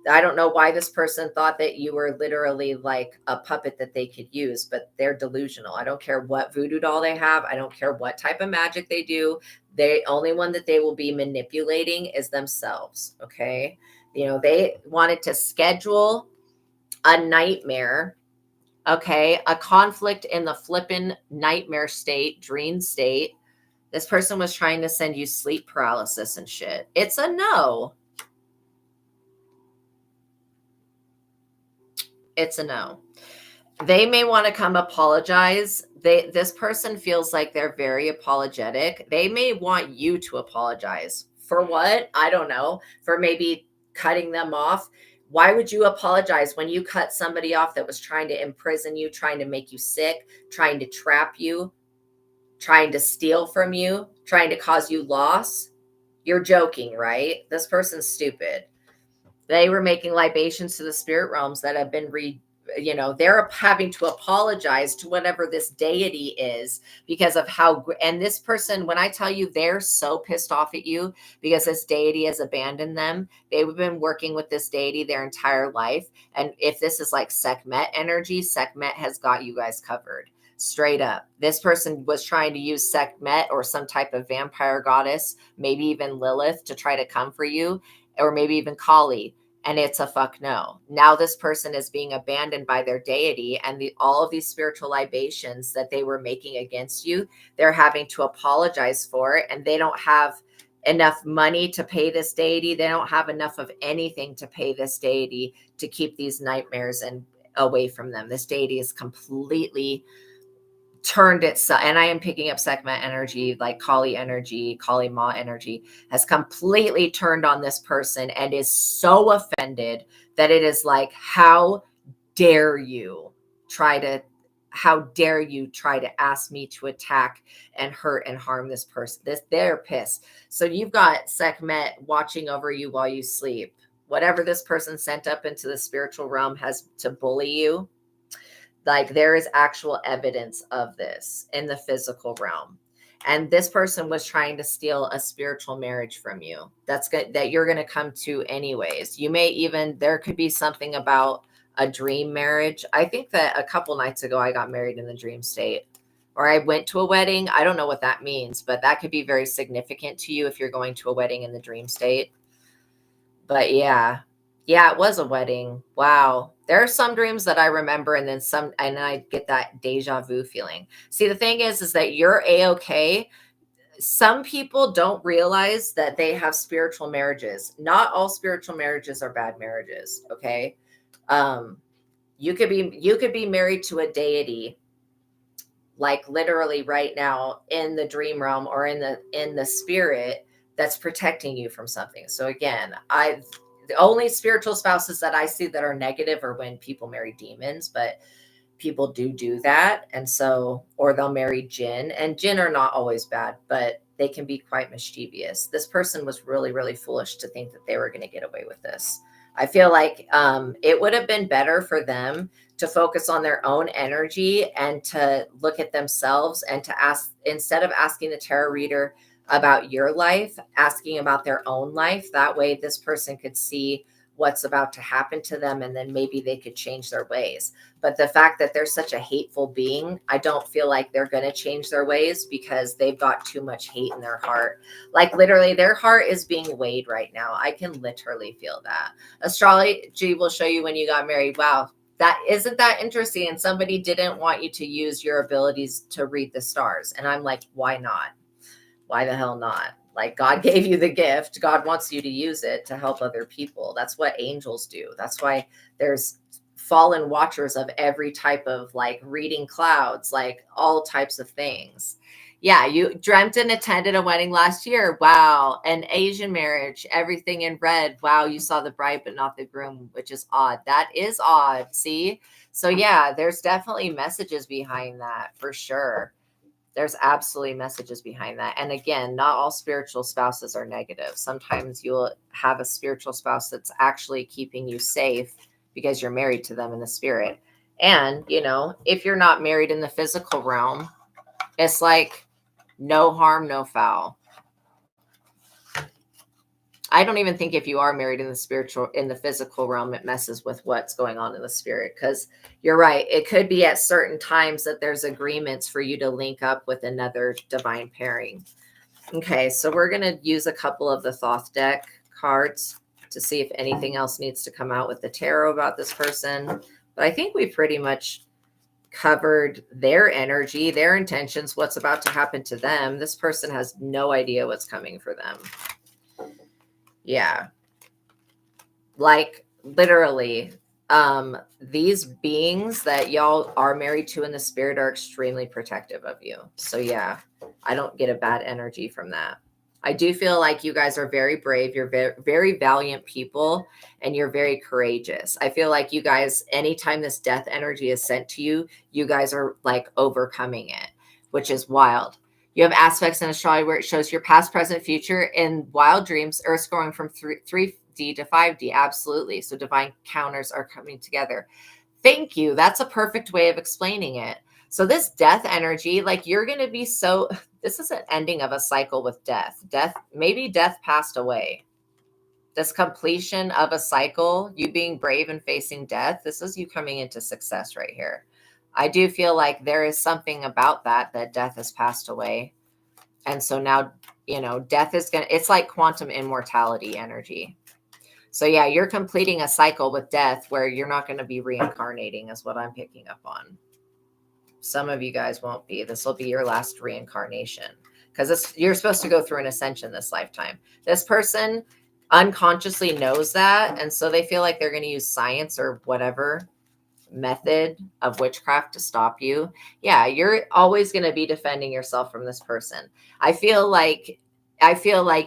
A: I don't know why this person thought that you were literally like a puppet that they could use, but they're delusional. I don't care what voodoo doll they have. I don't care what type of magic they do. The only one that they will be manipulating is themselves. Okay. They wanted to schedule a nightmare. Okay. A conflict in the flippin' nightmare state, dream state. This person was trying to send you sleep paralysis and shit. It's a no. It's a no. They may want to come apologize. This person feels like they're very apologetic. They may want you to apologize. For what? I don't know. For maybe cutting them off. Why would you apologize when you cut somebody off that was trying to imprison you, trying to make you sick, trying to trap you, trying to steal from you, trying to cause you loss? You're joking, right? This person's stupid. They were making libations to the spirit realms that have been they're having to apologize to whatever this deity is because of and this person, when I tell you they're so pissed off at you because this deity has abandoned them, they've been working with this deity their entire life. And if this is like Sekhmet energy, Sekhmet has got you guys covered. Straight up. This person was trying to use Sekhmet or some type of vampire goddess, maybe even Lilith, to try to come for you, or maybe even Kali. And it's a fuck no. Now this person is being abandoned by their deity, and all of these spiritual libations that they were making against you, they're having to apologize for it. And they don't have enough money to pay this deity. They don't have enough of anything to pay this deity to keep these nightmares and away from them. This deity is completely turned itself, and I am picking up Sekhmet energy, like Kali energy, Kali Ma energy, has completely turned on this person and is so offended that it is like, how dare you try to ask me to attack and hurt and harm this person? They're pissed. So you've got Sekhmet watching over you while you sleep. Whatever this person sent up into the spiritual realm has to bully you. Like, there is actual evidence of this in the physical realm. And this person was trying to steal a spiritual marriage from you. That's good, that you're going to come to anyways. You may even, there could be something about a dream marriage. I think that a couple nights ago, I got married in the dream state, or I went to a wedding. I don't know what that means, but that could be very significant to you if you're going to a wedding in the dream state. But yeah, it was a wedding. Wow. There are some dreams that I remember, and then some, and I get that deja vu feeling. See, the thing is that you're A-okay. Some people don't realize that they have spiritual marriages. Not all spiritual marriages are bad marriages. Okay. You could be married to a deity, like literally right now in the dream realm or in the spirit, that's protecting you from something. So again, the only spiritual spouses that I see that are negative are when people marry demons, but people do that. And so, or they'll marry jinn, and jinn are not always bad, but they can be quite mischievous. This person was really, really foolish to think that they were going to get away with this. I feel like it would have been better for them to focus on their own energy and to look at themselves, and to ask, instead of asking the tarot reader about your life, asking about their own life. That way this person could see what's about to happen to them, and then maybe they could change their ways. But the fact that they're such a hateful being, I don't feel like they're going to change their ways, because they've got too much hate in their heart. Like literally their heart is being weighed right now. I can literally feel that. Astrology will show you when you got married. Wow. Isn't that interesting? And somebody didn't want you to use your abilities to read the stars. And I'm like, why not? Why the hell not? Like, God gave you the gift. God wants you to use it to help other people. That's what angels do. That's why there's fallen watchers of every type of, like, reading clouds, like all types of things. Yeah, you dreamt and attended a wedding last year. Wow. An Asian marriage, everything in red. Wow, you saw the bride but not the groom, which is odd. That is odd. See? So yeah, there's definitely messages behind that for sure. There's absolutely messages behind that. And again, not all spiritual spouses are negative. Sometimes you'll have a spiritual spouse that's actually keeping you safe because you're married to them in the spirit. And, you know, if you're not married in the physical realm, it's like no harm, no foul. I don't even think if you are married in the physical realm, it messes with what's going on in the spirit. Because you're right. It could be at certain times that there's agreements for you to link up with another divine pairing. Okay. So we're going to use a couple of the Thoth deck cards to see if anything else needs to come out with the tarot about this person. But I think we pretty much covered their energy, their intentions, what's about to happen to them. This person has no idea what's coming for them. Yeah. Like literally, these beings that y'all are married to in the spirit are extremely protective of you. So yeah, I don't get a bad energy from that. I do feel like you guys are very brave. You're very, very valiant people, and you're very courageous. I feel like you guys, anytime this death energy is sent to you, you guys are like overcoming it, which is wild. You have aspects in astrology where it shows your past, present, future in wild dreams. Earth's going from 3D to 5D. Absolutely. So divine counters are coming together. Thank you. That's a perfect way of explaining it. So this death energy, like you're going to be so, this is an ending of a cycle with death. Maybe death passed away. This completion of a cycle, you being brave and facing death, this is you coming into success right here. I do feel like there is something about that death has passed away. And so now, you know, death is going to, it's like quantum immortality energy. So yeah, you're completing a cycle with death where you're not going to be reincarnating is what I'm picking up on. Some of you guys won't be. This will be your last reincarnation because you're supposed to go through an ascension this lifetime. This person unconsciously knows that. And so they feel like they're going to use science or whatever, method of witchcraft to stop you, yeah, you're always going to be defending yourself from this person. I feel like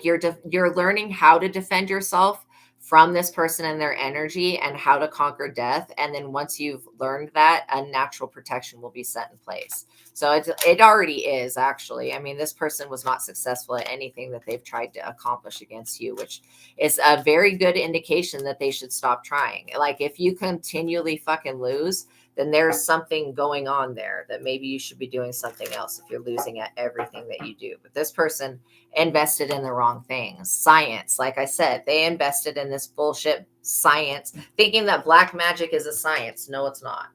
A: you're learning how to defend yourself from this person and their energy and how to conquer death. And then once you've learned that, a natural protection will be set in place. So it already is, actually. I mean, this person was not successful at anything that they've tried to accomplish against you, which is a very good indication that they should stop trying. Like, if you continually fucking lose, then there's something going on there that maybe you should be doing something else if you're losing at everything that you do. But this person invested in the wrong things. Science, like I said, they invested in this bullshit science, thinking that black magic is a science. No, it's not.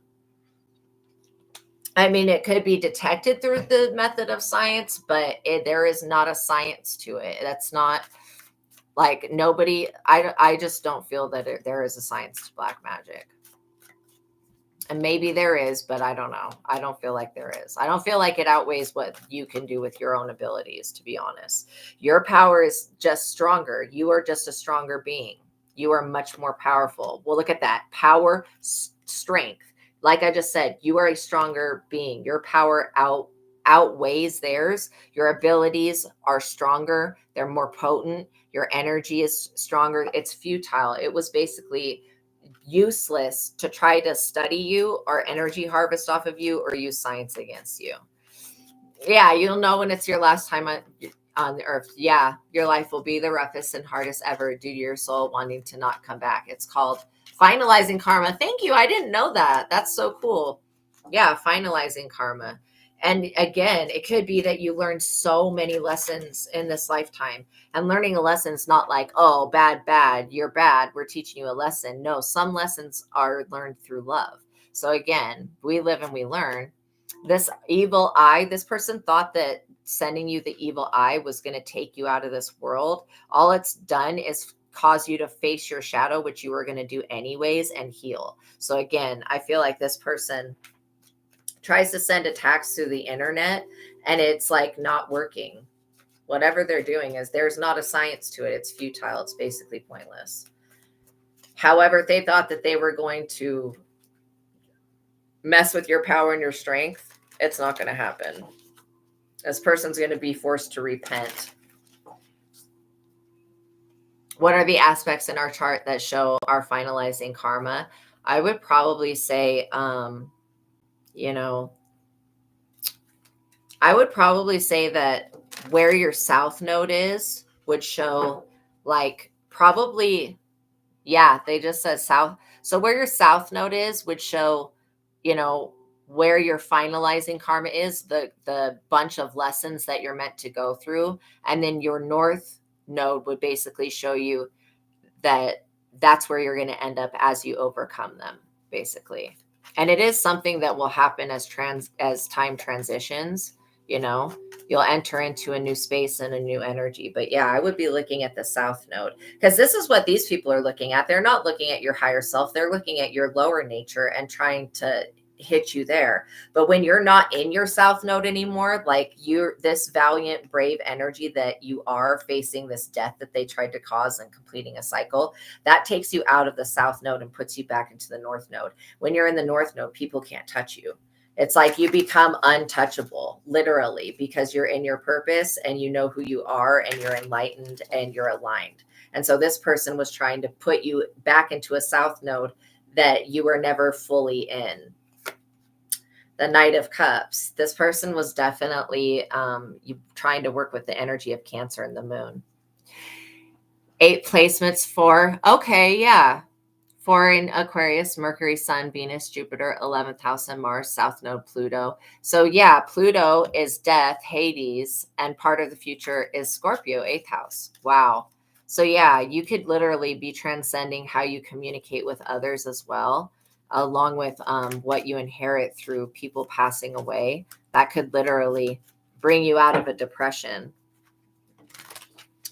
A: I mean, it could be detected through the method of science, but there is not a science to it. That's not like nobody. I just don't feel that there is a science to black magic. And maybe there is, but I don't know. I don't feel like there is. I don't feel like it outweighs what you can do with your own abilities, to be honest. Your power is just stronger. You are just a stronger being. You are much more powerful. Well, look at that. Power, strength. Like I just said, you are a stronger being. Your power outweighs theirs. Your abilities are stronger. They're more potent. Your energy is stronger. It's futile. It was basically useless to try to study you or energy harvest off of you or use science against you. Yeah, you'll know when it's your last time on the earth. Yeah, your life will be the roughest and hardest ever due to your soul wanting to not come back. It's called finalizing karma. Thank you. I didn't know that. That's so cool. Yeah, finalizing karma. And again, it could be that you learned so many lessons in this lifetime. And learning a lesson is not like, oh, bad, you're bad, we're teaching you a lesson. No, some lessons are learned through love. So again, we live and we learn. This evil eye, this person thought that sending you the evil eye was going to take you out of this world. All it's done is cause you to face your shadow, which you were going to do anyways, and heal. So again, I feel like this person tries to send attacks through the internet and it's like not working. Whatever they're doing is, there's not a science to it. It's futile. It's basically pointless. However, they thought that they were going to mess with your power and your strength. It's not going to happen. This person's going to be forced to repent. What are the aspects in our chart that show our finalizing karma? I would probably say, I would probably say that where your south node is would show, like, probably, yeah, they just said south. So where your south node is would show, where your finalizing karma is, the bunch of lessons that you're meant to go through. And then your north node would basically show you that that's where you're going to end up as you overcome them, basically. And it is something that will happen as time transitions. You'll enter into a new space and a new energy. But yeah, I would be looking at the south node, because this is what these people are looking at. They're not looking at your higher self. They're looking at your lower nature and trying to hit you there. But when you're not in your south node anymore, like you're this valiant, brave energy that you are facing this death that they tried to cause and completing a cycle, that takes you out of the south node and puts you back into the north node. When you're in the north node, people can't touch you. It's like you become untouchable, literally, because you're in your purpose and you know who you are and you're enlightened and you're aligned. And so this person was trying to put you back into a south node that you were never fully in. The Knight of Cups. This person was definitely trying to work with the energy of Cancer and the moon. 8 placements for, okay, yeah. 4 in Aquarius, Mercury, Sun, Venus, Jupiter, 11th house, and Mars, South Node, Pluto. So yeah, Pluto is death, Hades, and part of the future is Scorpio, 8th house. Wow. So yeah, you could literally be transcending how you communicate with others as well, along with what you inherit through people passing away. That could literally bring you out of a depression.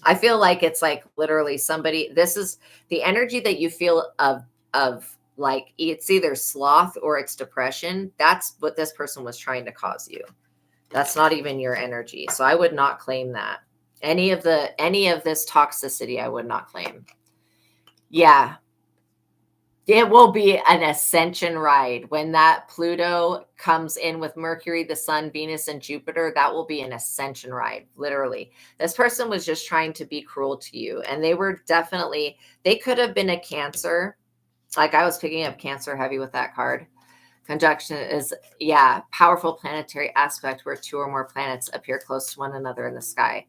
A: I feel like it's like literally somebody, this is the energy that you feel of like, it's either sloth or it's depression. That's what this person was trying to cause you. That's not even your energy. So I would not claim that. Any of this toxicity, I would not claim. Yeah. It will be an ascension ride. When that Pluto comes in with Mercury, the Sun, Venus, and Jupiter, that will be an ascension ride, literally. This person was just trying to be cruel to you. And they were definitely, they could have been a Cancer. Like I was picking up Cancer heavy with that card. Conjunction is, yeah, powerful planetary aspect where two or more planets appear close to one another in the sky.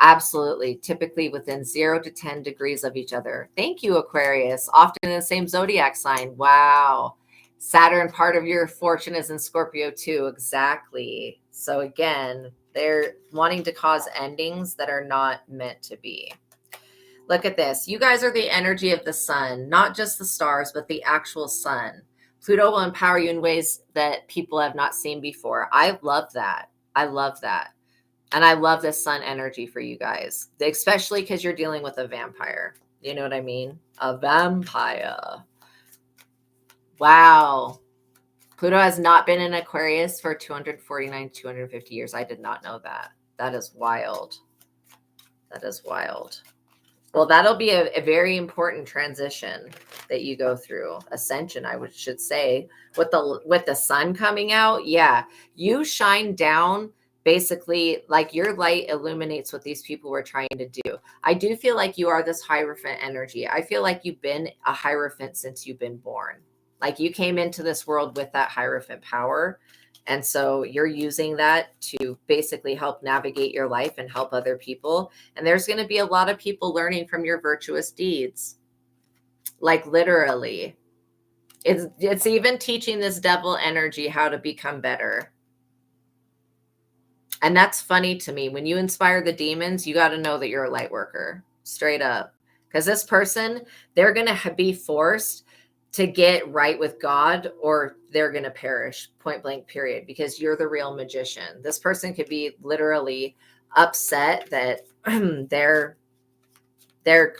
A: Absolutely. Typically within 0 to 10 degrees of each other. Thank you, Aquarius. Often in the same zodiac sign. Wow. Saturn, part of your fortune is in Scorpio too. Exactly. So again, they're wanting to cause endings that are not meant to be. Look at this. You guys are the energy of the sun, not just the stars, but the actual sun. Pluto will empower you in ways that people have not seen before. I love that. I love that. And I love this sun energy for you guys, especially because you're dealing with a vampire. You know what I mean? A vampire. Wow. Pluto has not been in Aquarius for 250 years. I did not know that. That is wild. That is wild. Well, that'll be a very important transition that you go through. Ascension, should say, with the sun coming out. Yeah, you shine down. Basically, like your light illuminates what these people were trying to do. I do feel like you are this Hierophant energy. I feel like you've been a Hierophant since you've been born. Like you came into this world with that Hierophant power. And so you're using that to basically help navigate your life and help other people. And there's going to be a lot of people learning from your virtuous deeds. Like literally. It's even teaching this devil energy how to become better. And that's funny to me. When you inspire the demons, you got to know that you're a light worker. Straight up. Because this person, they're going to be forced to get right with God, or they're going to perish, point blank, period, because you're the real magician. This person could be literally upset that their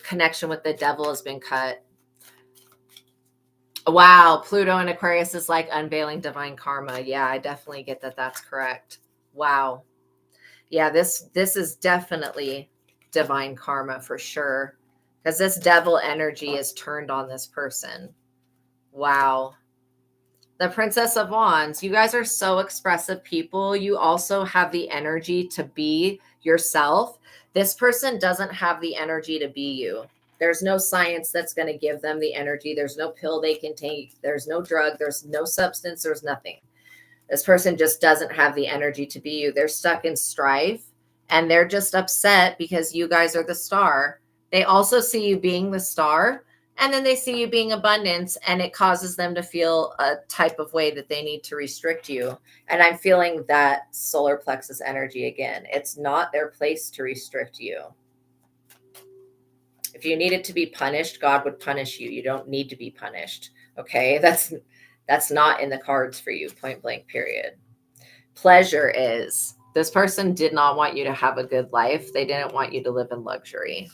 A: connection with the devil has been cut. Wow, Pluto in Aquarius is like unveiling divine karma. Yeah, I definitely get that. That's correct. Wow. Yeah, this is definitely divine karma for sure, because this devil energy is turned on this person. Wow. The Princess of Wands. You guys are so expressive people. You also have the energy to be yourself. This person doesn't have the energy to be you. There's no science that's going to give them the energy. There's no pill they can take. There's no drug. There's no substance. There's nothing. This person just doesn't have the energy to be you. They're stuck in strife and they're just upset because you guys are the star. They also see you being the star. And then they see you being abundance, and it causes them to feel a type of way that they need to restrict you. And I'm feeling that solar plexus energy again. It's not their place to restrict you. If you needed to be punished, God would punish you. You don't need to be punished. Okay? That's not in the cards for you, point blank, period. Pleasure is. This person did not want you to have a good life. They didn't want you to live in luxury.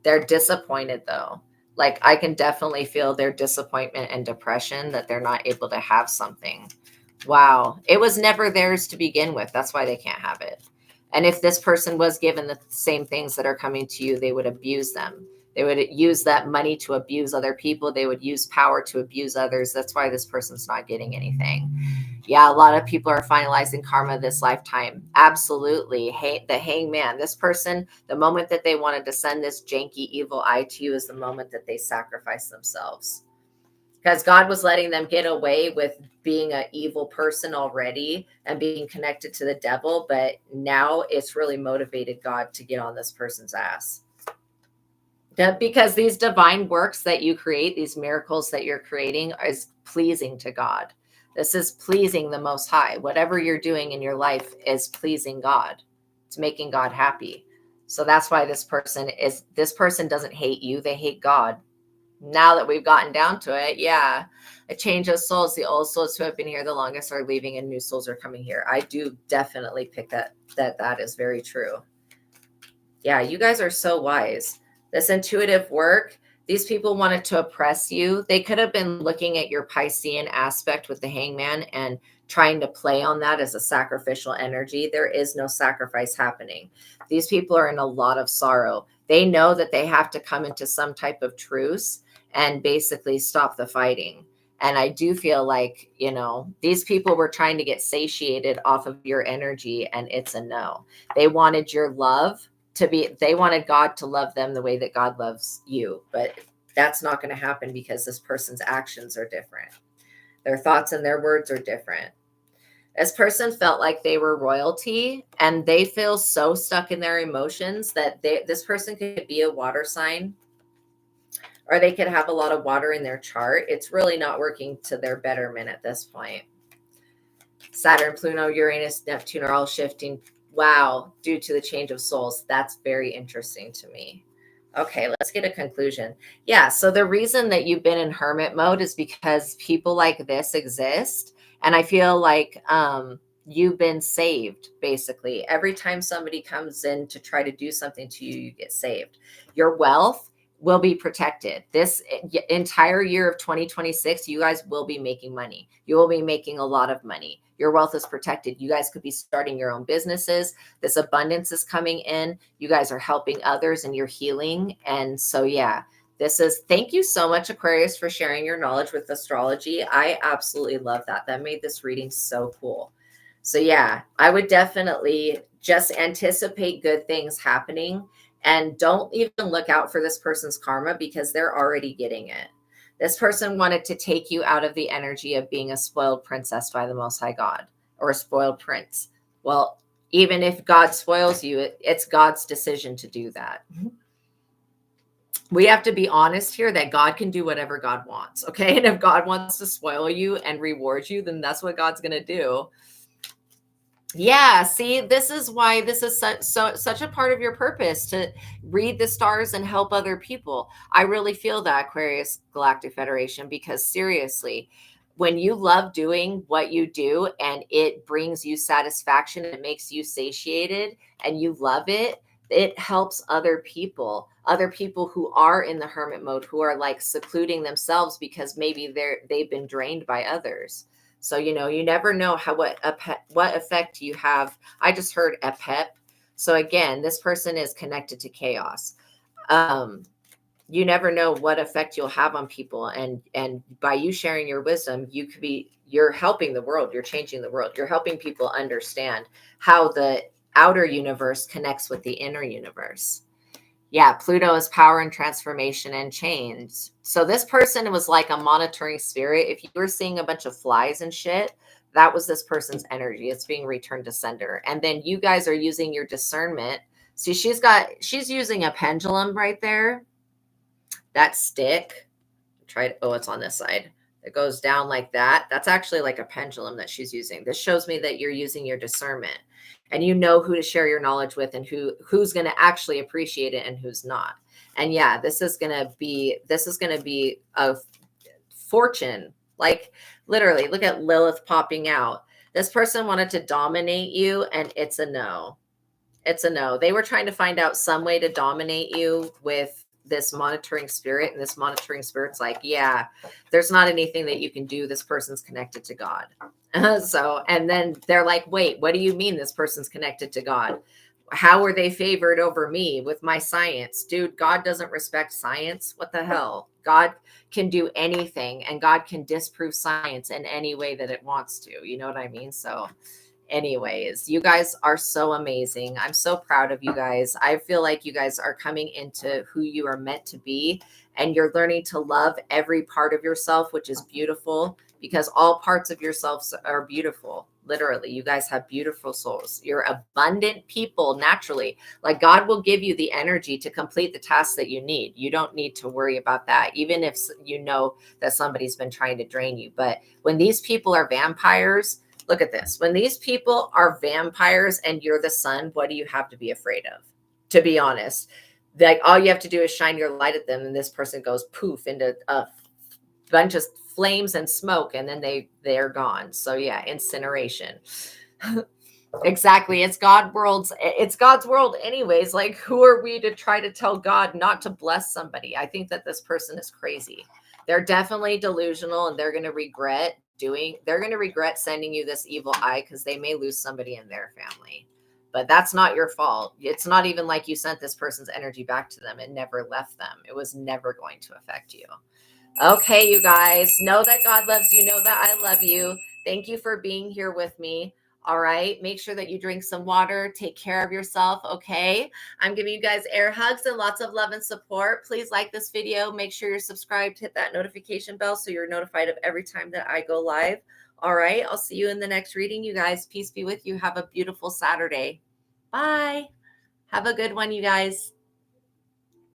A: They're disappointed though. Like I can definitely feel their disappointment and depression that they're not able to have something. Wow. It was never theirs to begin with. That's why they can't have it. And if this person was given the same things that are coming to you, they would abuse them. They would use that money to abuse other people. They would use power to abuse others. That's why this person's not getting anything. Yeah, a lot of people are finalizing karma this lifetime. Absolutely. Hey, the hangman, this person, the moment that they wanted to send this janky evil eye to you is the moment that they sacrifice themselves. Because God was letting them get away with being an evil person already and being connected to the devil. But now it's really motivated God to get on this person's ass. Because these divine works that you create, these miracles that you're creating is pleasing to God. This is pleasing the Most High. Whatever you're doing in your life is pleasing God. It's making God happy. So that's why this person doesn't hate you. They hate God. Now that we've gotten down to it, yeah, a change of souls. The old souls who have been here the longest are leaving and new souls are coming here. I do definitely pick that is very true. Yeah, you guys are so wise. This intuitive work, these people wanted to oppress you. They could have been looking at your Piscean aspect with the hangman and trying to play on that as a sacrificial energy. There is no sacrifice happening. These people are in a lot of sorrow. They know that they have to come into some type of truce. and basically stop the fighting. And I do feel like, these people were trying to get satiated off of your energy, and it's a no. They wanted your love they wanted God to love them the way that God loves you. But that's not going to happen because this person's actions are different. Their thoughts and their words are different. This person felt like they were royalty, and they feel so stuck in their emotions that this person could be a water sign, or they could have a lot of water in their chart. It's really not working to their betterment at this point. Saturn, Pluto, Uranus, Neptune are all shifting. Wow, due to the change of souls. That's very interesting to me. Okay, let's get a conclusion. Yeah, so the reason that you've been in hermit mode is because people like this exist. And I feel like you've been saved, basically. Every time somebody comes in to try to do something to you, you get saved. Your wealth will be protected. This entire year of 2026, you guys will be making money. You will be making a lot of money. Your wealth is protected. You guys could be starting your own businesses. This abundance is coming in. You guys are helping others and you're healing. And so, yeah, thank you so much, Aquarius, for sharing your knowledge with astrology. I absolutely love that. That made this reading so cool. So yeah, I would definitely just anticipate good things happening. And don't even look out for this person's karma because they're already getting it. This person wanted to take you out of the energy of being a spoiled princess by the Most High God, or a spoiled prince. Well, even if God spoils you, it's God's decision to do that. We have to be honest here that God can do whatever God wants. Okay. And if God wants to spoil you and reward you, then that's what God's going to do. Yeah, see, this is why this is such a part of your purpose, to read the stars and help other people. I really feel that, Aquarius Galactic Federation, because seriously, when you love doing what you do and it brings you satisfaction, it makes you satiated and you love it, it helps other people who are in the hermit mode, who are like secluding themselves because maybe they've been drained by others. So, you never know what effect you have. I just heard a pep. So again, this person is connected to chaos. You never know what effect you'll have on people. And by you sharing your wisdom, you're helping the world. You're changing the world. You're helping people understand how the outer universe connects with the inner universe. Yeah, Pluto is power and transformation and change. So this person was like a monitoring spirit. If you were seeing a bunch of flies and shit, that was this person's energy. It's being returned to sender. And then you guys are using your discernment. See, she's using a pendulum right there. That stick. It's on this side. It goes down like that. That's actually like a pendulum that she's using. This shows me that you're using your discernment. And you know who to share your knowledge with and who's going to actually appreciate it and who's not. And yeah, this is going to be a fortune. Like literally, look at Lilith popping out. This person wanted to dominate you, and it's a no. It's a no. They were trying to find out some way to dominate you with this monitoring spirit, and this monitoring spirit's like, yeah, there's not anything that you can do. This person's connected to God. So, and then they're like, wait, what do you mean this person's connected to God? How are they favored over me with my science? Dude, God doesn't respect science. What the hell? God can do anything, and God can disprove science in any way that it wants to. You know what I mean? So anyways, you guys are so amazing. I'm so proud of you guys. I feel like you guys are coming into who you are meant to be, and you're learning to love every part of yourself, which is beautiful, because all parts of yourselves are beautiful. Literally, you guys have beautiful souls. You're abundant people naturally. Like God will give you the energy to complete the tasks that you need. You don't need to worry about that, even if you know that somebody's been trying to drain you. But when these people are vampires, look at this. When these people are vampires and you're the sun, what do you have to be afraid of? To be honest, like all you have to do is shine your light at them, and this person goes poof into a bunch of flames and smoke, and then they're gone. So yeah, incineration. Exactly. It's God's world anyways. Like, who are we to try to tell God not to bless somebody? I think that this person is crazy. They're definitely delusional, and they're going to regret sending you this evil eye, because they may lose somebody in their family. but that's not your fault. It's not even like you sent this person's energy back to them. It never left them. It was never going to affect you. Okay, you guys, know that God loves you. Know that I love you. Thank you for being here with me. All right. Make sure that you drink some water. Take care of yourself. Okay. I'm giving you guys air hugs and lots of love and support. Please like this video. Make sure you're subscribed. Hit that notification bell so you're notified of every time that I go live. All right. I'll see you in the next reading, you guys. Peace be with you. Have a beautiful Saturday. Bye. Have a good one, you guys.